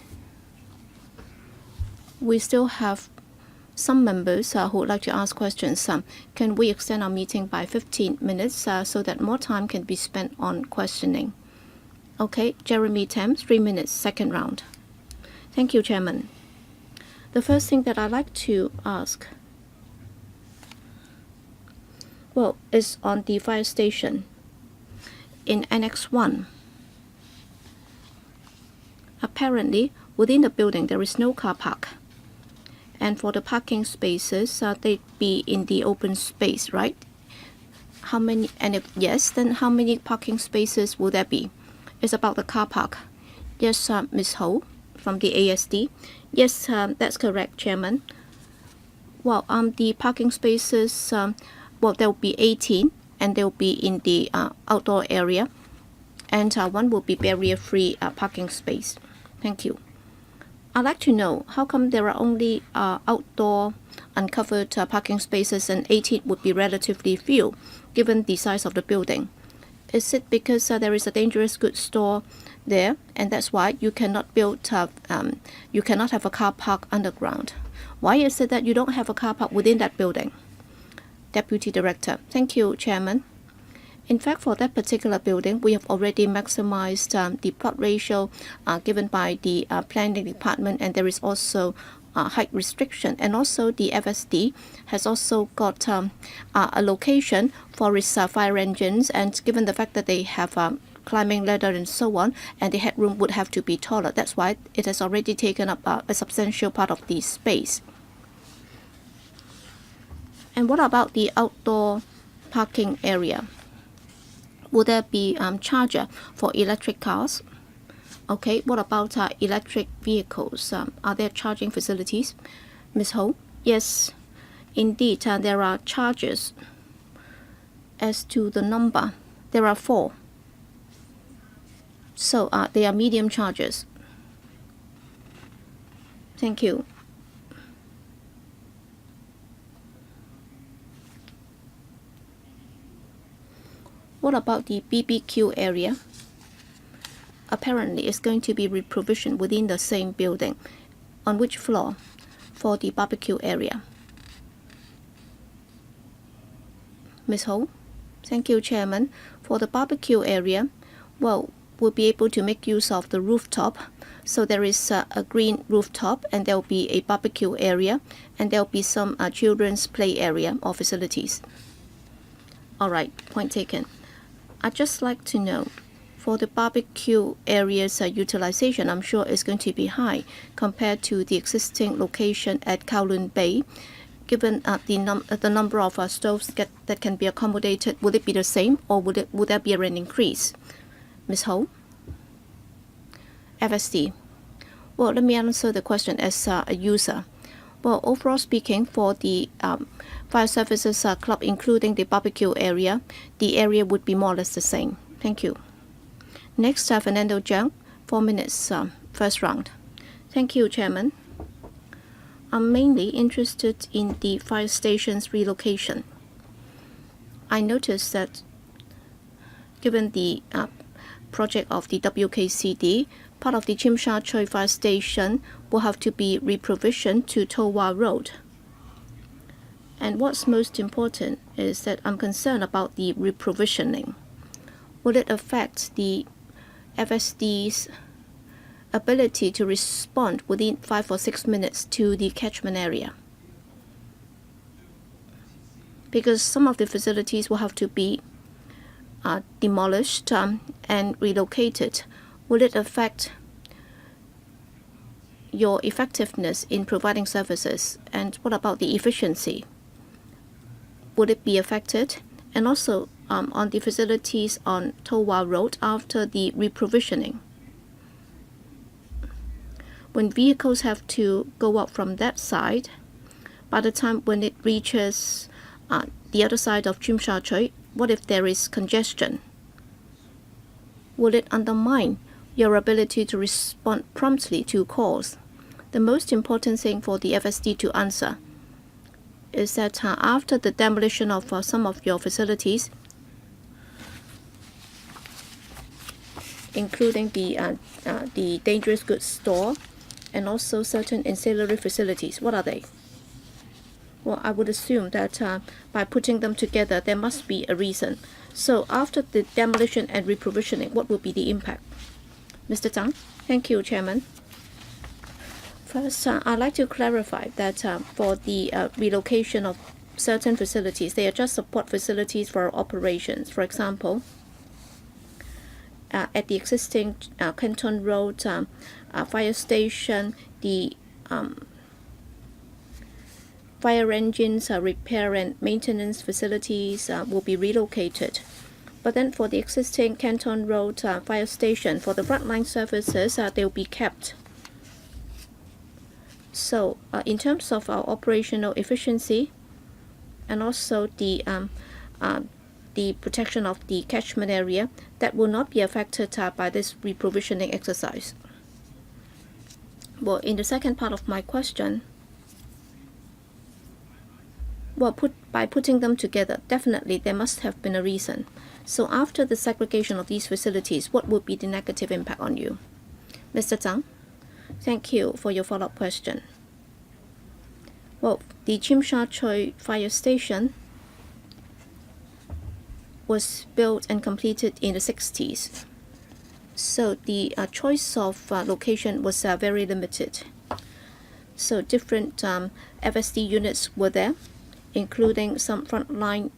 B: We still have some members who would like to ask questions. Can we extend our meeting by 15 minutes so that more time can be spent on questioning? Okay, Jeremy Tam, 3 minutes, second round. Thank you, Chairman. The first thing that I'd like to ask, well, is on the fire station in Annex 1. Apparently, within the building, there is no car park. And for the parking spaces, they'd be in the open space, right? How many, and if yes, then how many parking spaces will there be? It's about the car park. Yes, Ms. Ho from the ASD. Yes, that's correct, Chairman. Well, the parking spaces, well, there will be 18, and they will be in the outdoor area, and one will be barrier-free parking space. Thank you. I'd like to know, how come there are only outdoor uncovered parking spaces, and 18 would be relatively few, given the size of the building? Is it because there is a dangerous goods store there, and that's why you cannot build, you cannot have a car park underground? Why is it that you don't have a car park within that building? Deputy Director. Thank you, Chairman. In fact, for that particular building, we have already maximized the plot ratio given by the planning department, and there is also height restriction, and also the FSD has also got a location for its fire engines, and given the fact that they have climbing ladder and so on, and the headroom would have to be taller. That's why it has already taken up a substantial part of the space. And what about the outdoor parking area? Will there be charger for electric cars? Okay, what about electric vehicles? Are there charging facilities? Ms. Ho? Yes, indeed, there are chargers. As to the number, there are 4. So they are medium chargers. Thank you. What about the BBQ area? Apparently, it's going to be reprovisioned within the same building. On which floor? For the barbecue area. Ms. Ho. Thank you, Chairman. For the barbecue area, well, we'll be able to make use of the rooftop. So there is a green rooftop, and there will be a barbecue area, and there will be some children's play area or facilities. All right, point taken. I'd just like to know, for the barbecue area's utilization, I'm sure it's going to be high compared to the existing location at Kowloon Bay. Given the number of stoves that can be accommodated, would it be the same, or would there be an increase? Ms. Ho? FSD. Well, let me answer the question as a user. Well, overall speaking, for the fire services club, including the barbecue area, the area would be more or less the same. Thank you. Next, Fernando Jiang, 4 minutes, first round. Thank you, Chairman. I'm mainly interested in the fire station's relocation. I noticed that given the project of the WKCD, part of the Tsim Tsui fire station will have to be reprovisioned to Towa Road. And what's most important is that I'm concerned about the reprovisioning. Will it affect the FSD's ability to respond within 5 or 6 minutes to the catchment area? Because some of the facilities will have to be demolished and relocated. Will it affect your effectiveness in providing services? And what about the efficiency? Would it be affected? And also on the facilities on Towa Road after the reprovisioning. When vehicles have to go up from that side, by the time when it reaches the other side of Tsim Tsui, what if there is congestion? Will it undermine your ability to respond promptly to calls? The most important thing for the FSD to answer is that after the demolition of some of your facilities, including the dangerous goods store and also certain ancillary facilities, what are they? Well, I would assume that by putting them together, there must be a reason. So after the demolition and reprovisioning, what will be the impact? Mr. Tsang? Thank you, Chairman. First, I'd like to clarify that for the relocation of certain facilities, they are just support facilities for our operations. For example, at the existing Canton Road fire station, the fire engines repair and maintenance facilities will be relocated. But then for the existing Canton Road fire station, for the frontline services, they will be kept. So in terms of our operational efficiency and also the protection of the catchment area, that will not be affected by this reprovisioning exercise. Well, in the second part of my question, well, by putting them together, definitely there must have been a reason. So after the segregation of these facilities, what would be the negative impact on you? Mr. Tsang, thank you for your follow-up question. Well, the Tsim Tsui fire station was built and completed in the 60s. So the choice of location was very limited. So different FSD units were there, including some frontline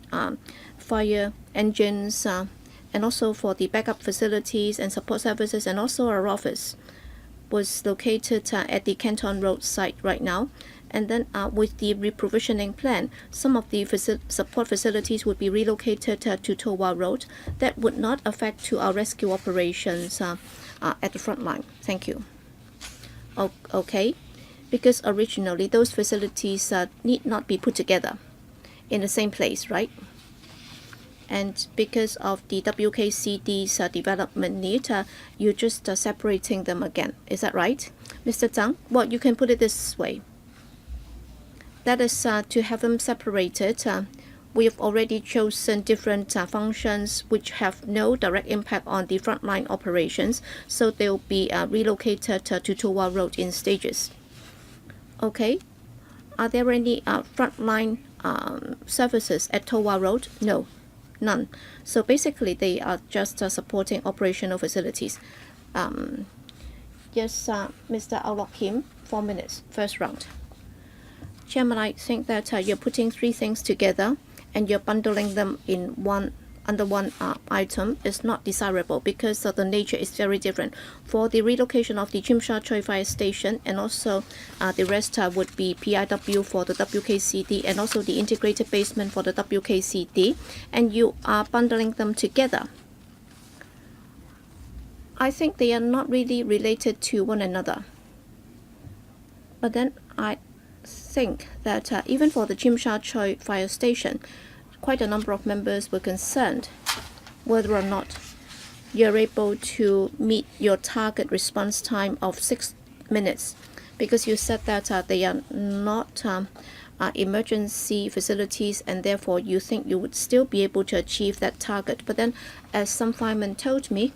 B: fire engines, and also for the backup facilities and support services, and also our office was located at the Canton Road site right now. And then with the reprovisioning plan, some of the support facilities would be relocated to Towa Road. That would not affect to our rescue operations at the front line. Thank you. Okay, because originally those facilities need not be put together in the same place, right? And because of the WKCD's development need, you're just separating them again. Is that right? Mr. Tsang, well, you can put it this way. That is to have them separated. We have already chosen different functions which have no direct impact on the frontline operations, so they will be relocated to Towa Road in stages. Okay. Are there any frontline services at Towa Road? No, none. So basically, they are just supporting operational facilities. Yes, Mr. Aulok Kim, 4 minutes, first round. Chairman, I think that you're putting three things together and you're bundling them in one under one item is not desirable because the nature is very different. For the relocation of the Tsui Fire Station and also the rest would be PIW for the WKCD and also the integrated basement for the WKCD, and you are bundling them together. I think they are not really related to one another. But then I think that even for the Tsui Fire Station, quite a number of members were concerned whether or not you're able to meet your target response time of 6 minutes, because you said that they are not emergency facilities and therefore you think you would still be able to achieve that target. But then, as some firemen told me,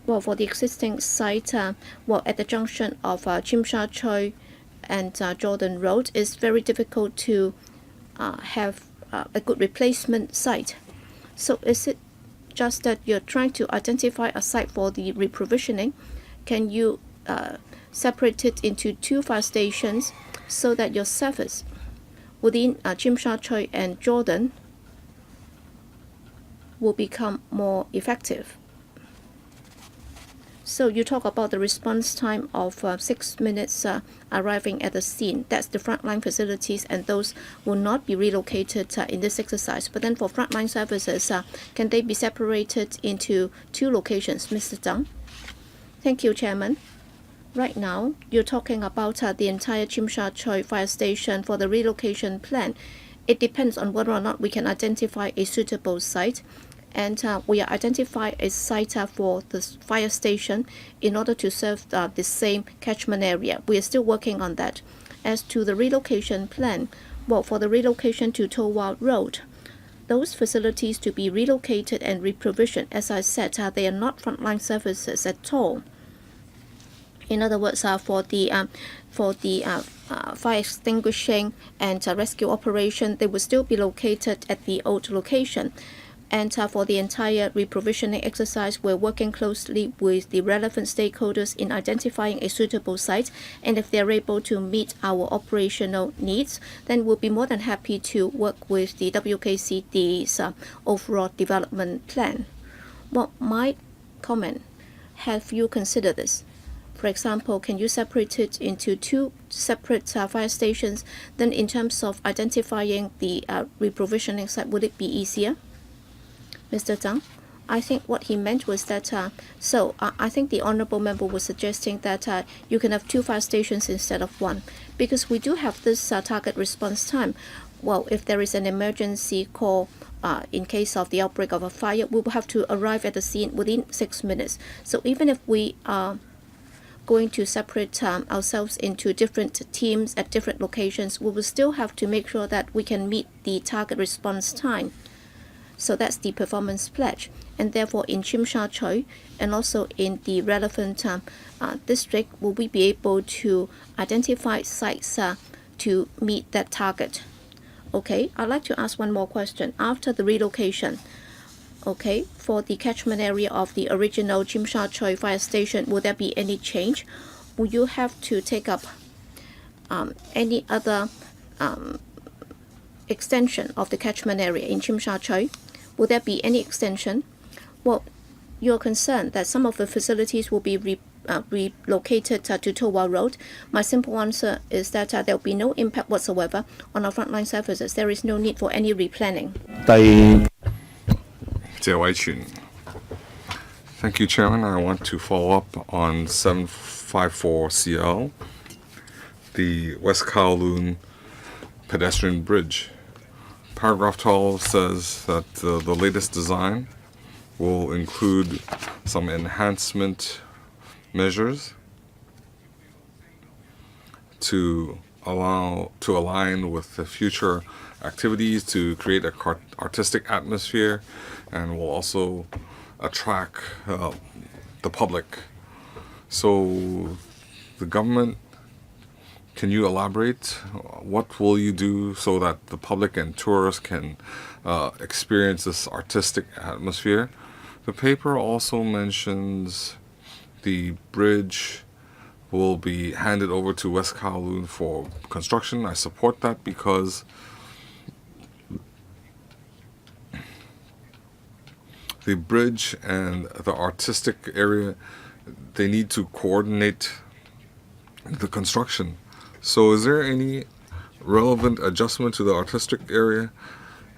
B: well, for the existing site, well, at the junction of Tsui and Jordan Road, it's very difficult to have a good replacement site. So is it just that you're trying to identify a site for the reprovisioning? Can you separate it into two fire stations so that your service within Tsui and Jordan will become more effective? So you talk about the response time of 6 minutes arriving at the scene. That's the frontline facilities, and those will not be relocated in this exercise. But then for frontline services, can they be separated into two locations? Mr. Zhang? Thank you, Chairman. Right now, you're talking about the entire Tsui Fire Station for the relocation plan. It depends on whether or not we can identify a suitable site. And we identify a site for the fire station in order to serve the same catchment area. We are still working on that. As to the relocation plan, well, for the relocation to Towa Road, those facilities to be relocated and reprovisioned, as I said, they are not frontline services at all. In other words, for the fire extinguishing and rescue operation, they will still be located at the old location. And for the entire reprovisioning exercise, we're working closely with the relevant stakeholders in identifying a suitable site. And if they're able to meet our operational needs, then we'll be more than happy to work with the WKCD's overall development plan. Well, my comment, have you considered this? For example, can you separate it into two separate fire stations? Then in terms of identifying the reprovisioning site, would it be easier? Mr. Zhang, I think what he meant was that, I think the honorable member was suggesting that you can have two fire stations instead of one, because we do have this target response time. Well, if there is an emergency call in case of the outbreak of a fire, we will have to arrive at the scene within 6 minutes. So even if we are going to separate ourselves into different teams at different locations, we will still have to make sure that we can meet the target response time. So that's the performance pledge. And therefore in Tsui and also in the relevant district, will we be able to identify sites to meet that target? Okay, I'd like to ask one more question. After the relocation, okay, for the catchment area of the original Tsui Fire Station, will there be any change? Will you have to take up any other extension of the catchment area in Tsui? Will there be any extension? Well, you're concerned that some of the facilities will be relocated to Towa Road. My simple answer is that there will be no impact whatsoever on our frontline services. There is no need for any replanning.
A: Thank you, Chairman. I want to follow up on 754CL, the West Kowloon pedestrian bridge. Paragraph 12 says that the latest design will include some enhancement measures to align with the future activities to create a artistic atmosphere, and will also attract the public. So the government Can you elaborate? What will you do so that the public and tourists can experience this artistic atmosphere? The paper also mentions the bridge will be handed over to West Kowloon for construction. I support that because the bridge and the artistic area, they need to coordinate the construction. So is there any relevant adjustment to the artistic area?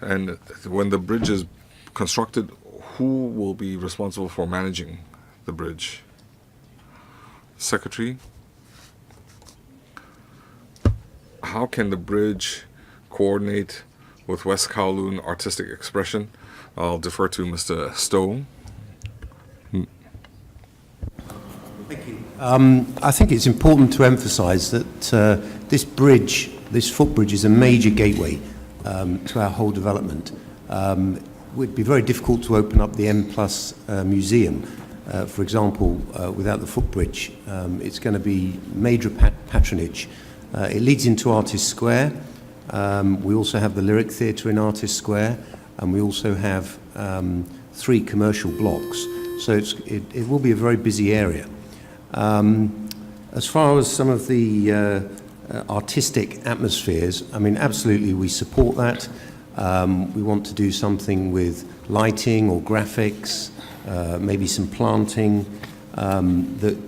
A: And when the bridge is constructed, who will be responsible for managing the bridge? Secretary, how can the bridge coordinate with West Kowloon artistic expression? I'll defer to Mr. Stowe.
C: Thank you. I think it's important to emphasise that this bridge, this footbridge, is a major gateway to our whole development. It would be very difficult to open up the M+ museum, for example, without the footbridge. It's going to be major patronage. It leads into Artist Square. We also have the Lyric Theatre in Artist Square, and we also have 3 commercial blocks. So it will be a very busy area. As far as some of the artistic atmospheres, I mean, absolutely we support that. We want to do something with lighting or graphics, maybe some planting that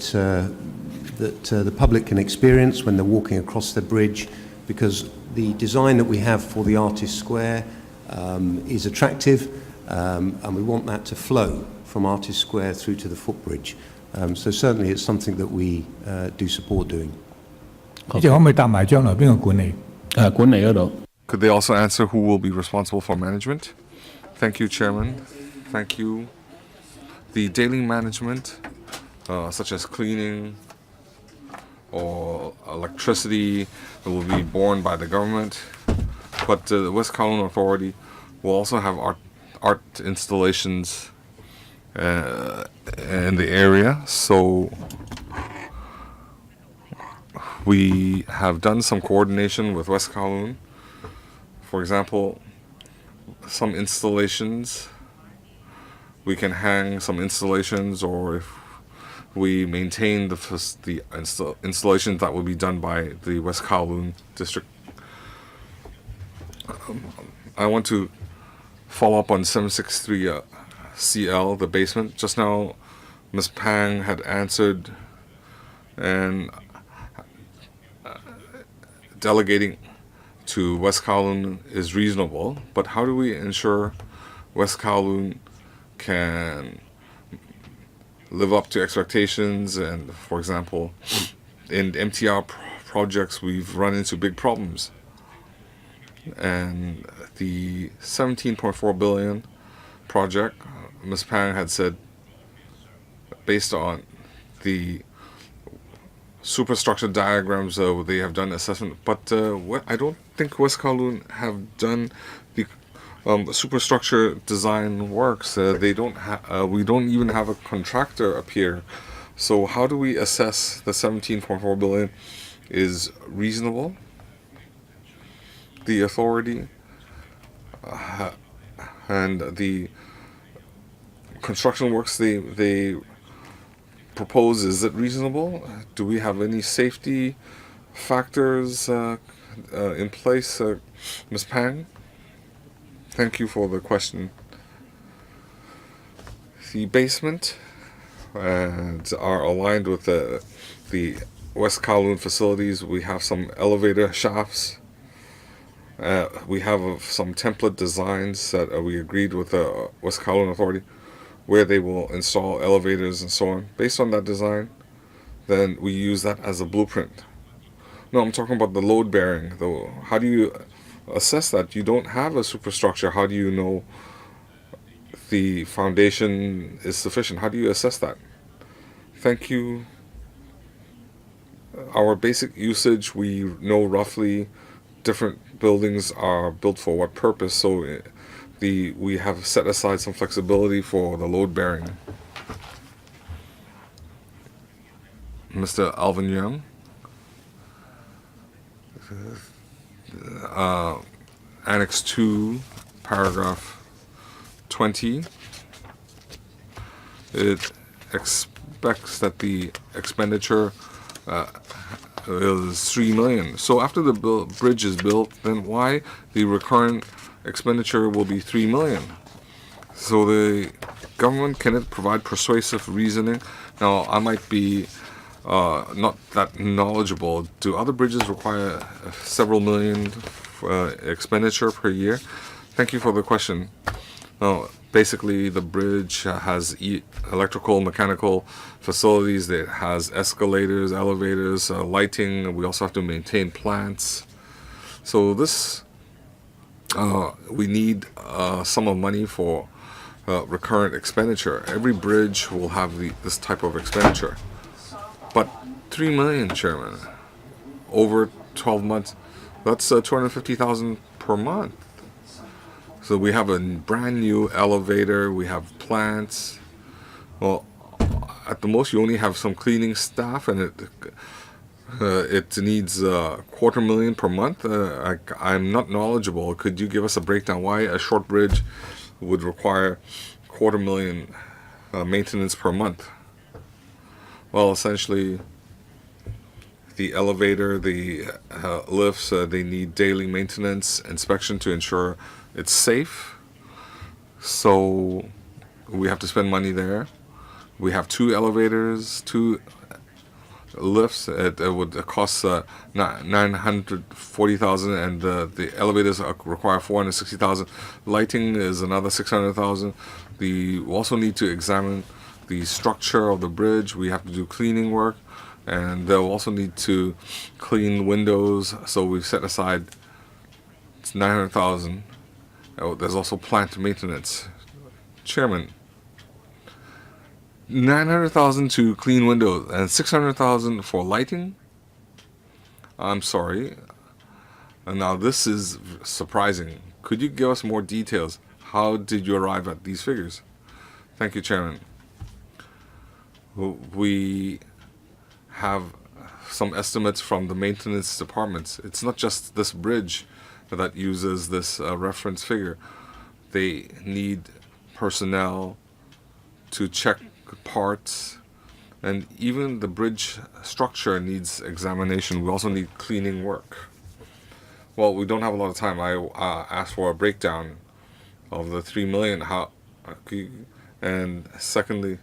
C: the public can experience when they're walking across the bridge, because the design that we have for the Artist Square is attractive, and we want that to flow from Artist Square through to the footbridge. So certainly it's something that we do support doing.
E: 呢隻可唔可以答埋將來邊個管理？
D: 管理嗰度。
A: Could they also answer who will be responsible for management? Thank you, Chairman. Thank you. The daily management, such as cleaning or electricity, will be borne by the government. But the West Kowloon Authority will also have art installations in the area. So we have done some coordination with West Kowloon. For example, some installations, we can hang some installations, or if we maintain the installations that will be done by the West Kowloon district. I want to follow up on 763 CL, the basement. Just now, Ms. Pang had answered and delegating to West Kowloon is reasonable, but how do we ensure West Kowloon can live up to expectations? And for example, in MTR projects, we've run into big problems. And the 17.4 billion project, Ms. Pang had said, based on the superstructure diagrams, they have done assessment, but I don't think West Kowloon have done the superstructure design works. They don't we don't even have a contractor up here. So how do we assess the 17.4 billion is reasonable? The authority and the construction works they propose, is it reasonable? Do we have any safety factors in place? Ms. Pang? Thank you for the question. The basement are aligned with the West Kowloon facilities. We have some elevator shafts. We have some template designs that we agreed with the West Kowloon Authority, where they will install elevators and so on. Based on that design, then we use that as a blueprint. No, I'm talking about the load bearing, though. How do you assess that? You don't have a superstructure. How do you know the foundation is sufficient? How do you assess that? Thank you. Our basic usage, we know roughly different buildings are built for what purpose, so we have set aside some flexibility for the load bearing. Mr. Alvin Young. Annex 2, paragraph 20, it expects that the expenditure is 3 million. So after the bridge is built, then why the recurrent expenditure will be 3 million? So the government cannot provide persuasive reasoning. Now, I might be not that knowledgeable. Do other bridges require several million expenditure per year? Thank you for the question. Now, basically, the bridge has electrical, mechanical facilities. It has escalators, elevators, lighting. We also have to maintain plants. So this, we need a sum of money for recurrent expenditure. Every bridge will have this type of expenditure. But 3 million, Chairman, over 12 months, that's 250,000 per month. So we have a brand new elevator, we have plants. Well, at the most you only have some cleaning staff, and it needs $250,000 per month. I'm not knowledgeable. Could you give us a breakdown why a short bridge would require $250,000 maintenance per month? Well, essentially, the elevator, the lifts, they need daily maintenance, inspection to ensure it's safe. So we have to spend money there. We have 2 elevators, 2 lifts. It would cost $940,000, and the elevators require $460,000. Lighting is another $600,000. We also need to examine the structure of the bridge. We have to do cleaning work, and they'll also need to clean windows. So we've set aside $900,000. There's also plant maintenance. Chairman, $900,000 to clean windows and $600,000 for lighting? I'm sorry. Now this is surprising. Could you give us more details? How did you arrive at these figures? Thank you, Chairman. We have some estimates from the maintenance departments. It's not just this bridge that uses this reference figure. They need personnel to check parts, and even the bridge structure needs examination. We also need cleaning work. Well, we don't have a lot of time. I asked for a breakdown of the 3 million. And secondly,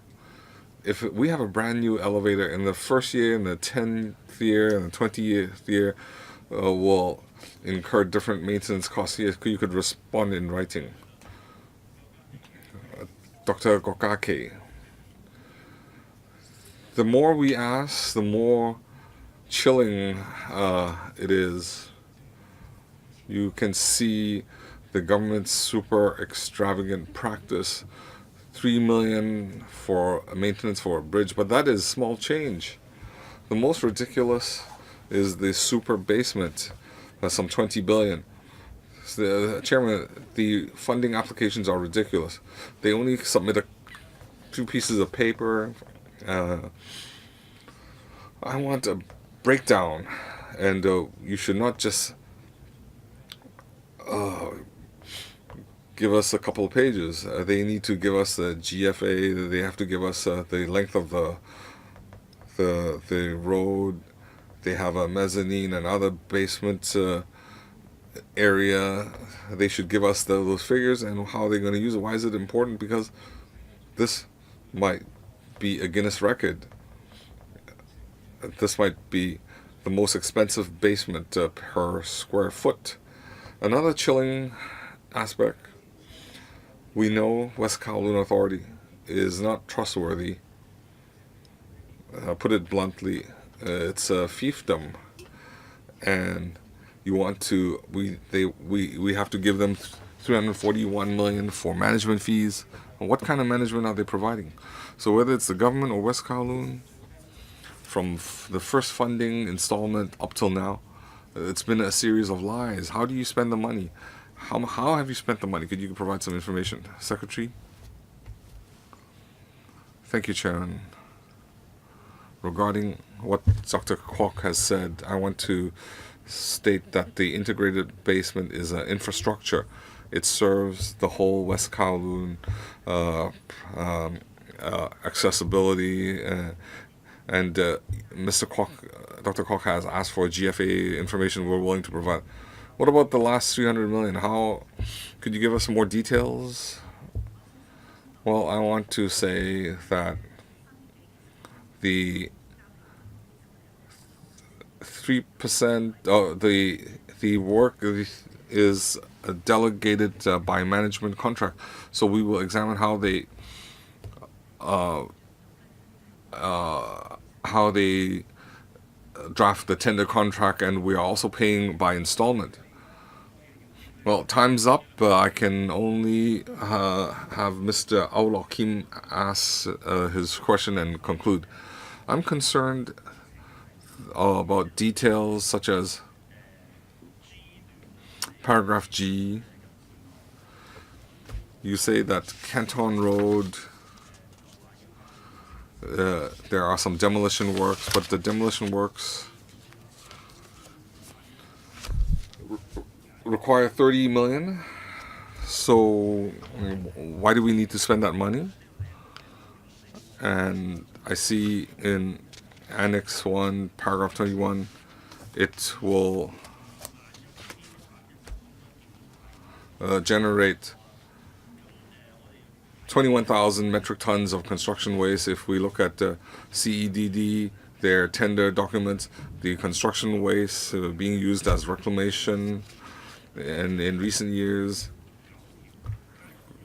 A: if we have a brand new elevator in the first year, in the 10th year, and the 20th year, will incur different maintenance costs here. You could respond in writing. Dr. Gokake. The more we ask, the more chilling it is. You can see the government's super extravagant practice. 3 million for maintenance for a bridge, but that is small change. The most ridiculous is the super basement, some 20 billion. So Chairman, the funding applications are ridiculous. They only submit 2 pieces of paper. I want a breakdown, and you should not just give us a couple of pages. They need to give us the GFA. They have to give us the length of the road. They have a mezzanine and other basement area. They should give us those figures and how they're going to use it. Why is it important? Because this might be a Guinness record. This might be the most expensive basement per square foot. Another chilling aspect, we know West Kowloon Authority is not trustworthy. Put it bluntly, it's a fiefdom, and you want to we have to give them 341 million for management fees. And what kind of management are they providing? So whether it's the government or West Kowloon, from the first funding installment up till now, it's been a series of lies. How do you spend the money? How have you spent the money? Could you provide some information? Secretary? Thank you, Chairman. Regarding what Dr. Kwok has said, I want to state that the integrated basement is an infrastructure. It serves the whole West Kowloon accessibility, and Mr. Kwok, Dr. Kwok has asked for GFA information we're willing to provide. What about the last 300 million? How could you give us some more details? Well, I want to say that the 3%, the work is delegated by management contract. So we will examine how they draft the tender contract, and we are also paying by installment. Well, time's up. I can only have Mr. Aulok Kim ask his question and conclude. I'm concerned about details such as paragraph G. You say that Canton Road, there are some demolition works, but the demolition works require 30 million. So why do we need to spend that money? And I see in Annex 1, paragraph 21, it will generate 21,000 metric tons of construction waste. If we look at the CEDD, their tender documents, the construction waste being used as reclamation, and in recent years,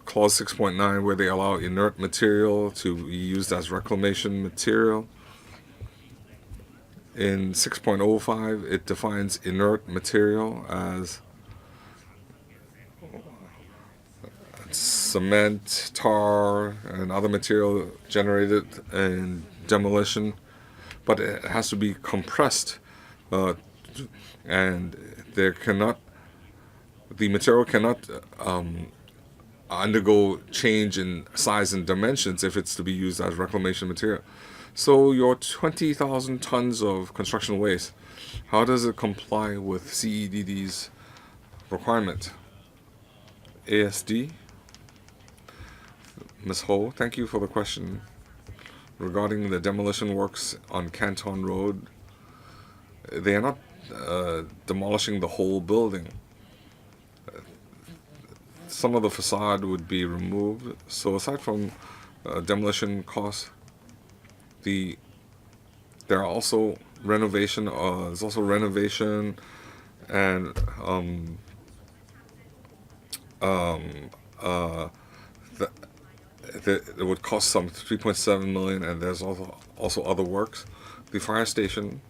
A: clause 6.9, where they allow inert material to be used as reclamation material. In 6.05, it defines inert material as cement, tar, and other material generated in demolition, but it has to be compressed, and the material cannot undergo change in size and dimensions if it's to be used as reclamation material. So your 20,000 tons of construction waste, how does it comply with CEDD's requirement? ASD? Ms. Ho, thank you for the question. Regarding the demolition works on Canton Road, they are not demolishing the whole building. Some of the facade would be removed. So aside from demolition costs, there are also renovation. There's also renovation, and it would cost some 3.7 million, and there's also other works. The fire station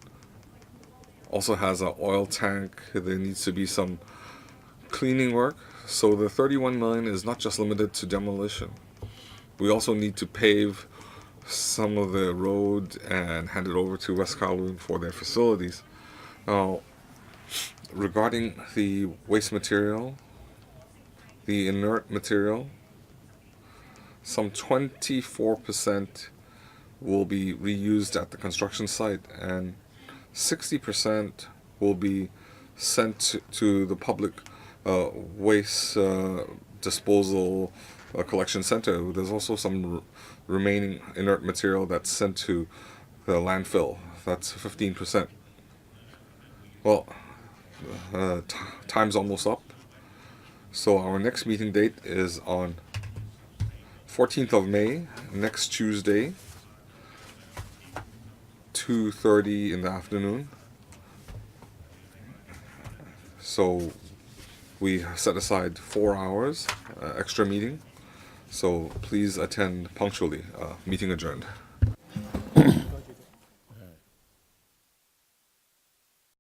A: also has an oil tank. There needs to be some cleaning work. So the 31 million is not just limited to demolition. We also need to pave some of the road and hand it over to West Kowloon for their facilities. Now, regarding the waste material, the inert material, some 24% will be reused at the construction site, and 60% will be sent to the public waste disposal collection center. There's also some remaining inert material that's sent to the landfill. That's 15%. Well, time's almost up. So our next meeting date is on 14th of May, next Tuesday, 2:30 in the afternoon. So we set aside 4 hours extra meeting. So please attend punctually. Meeting adjourned.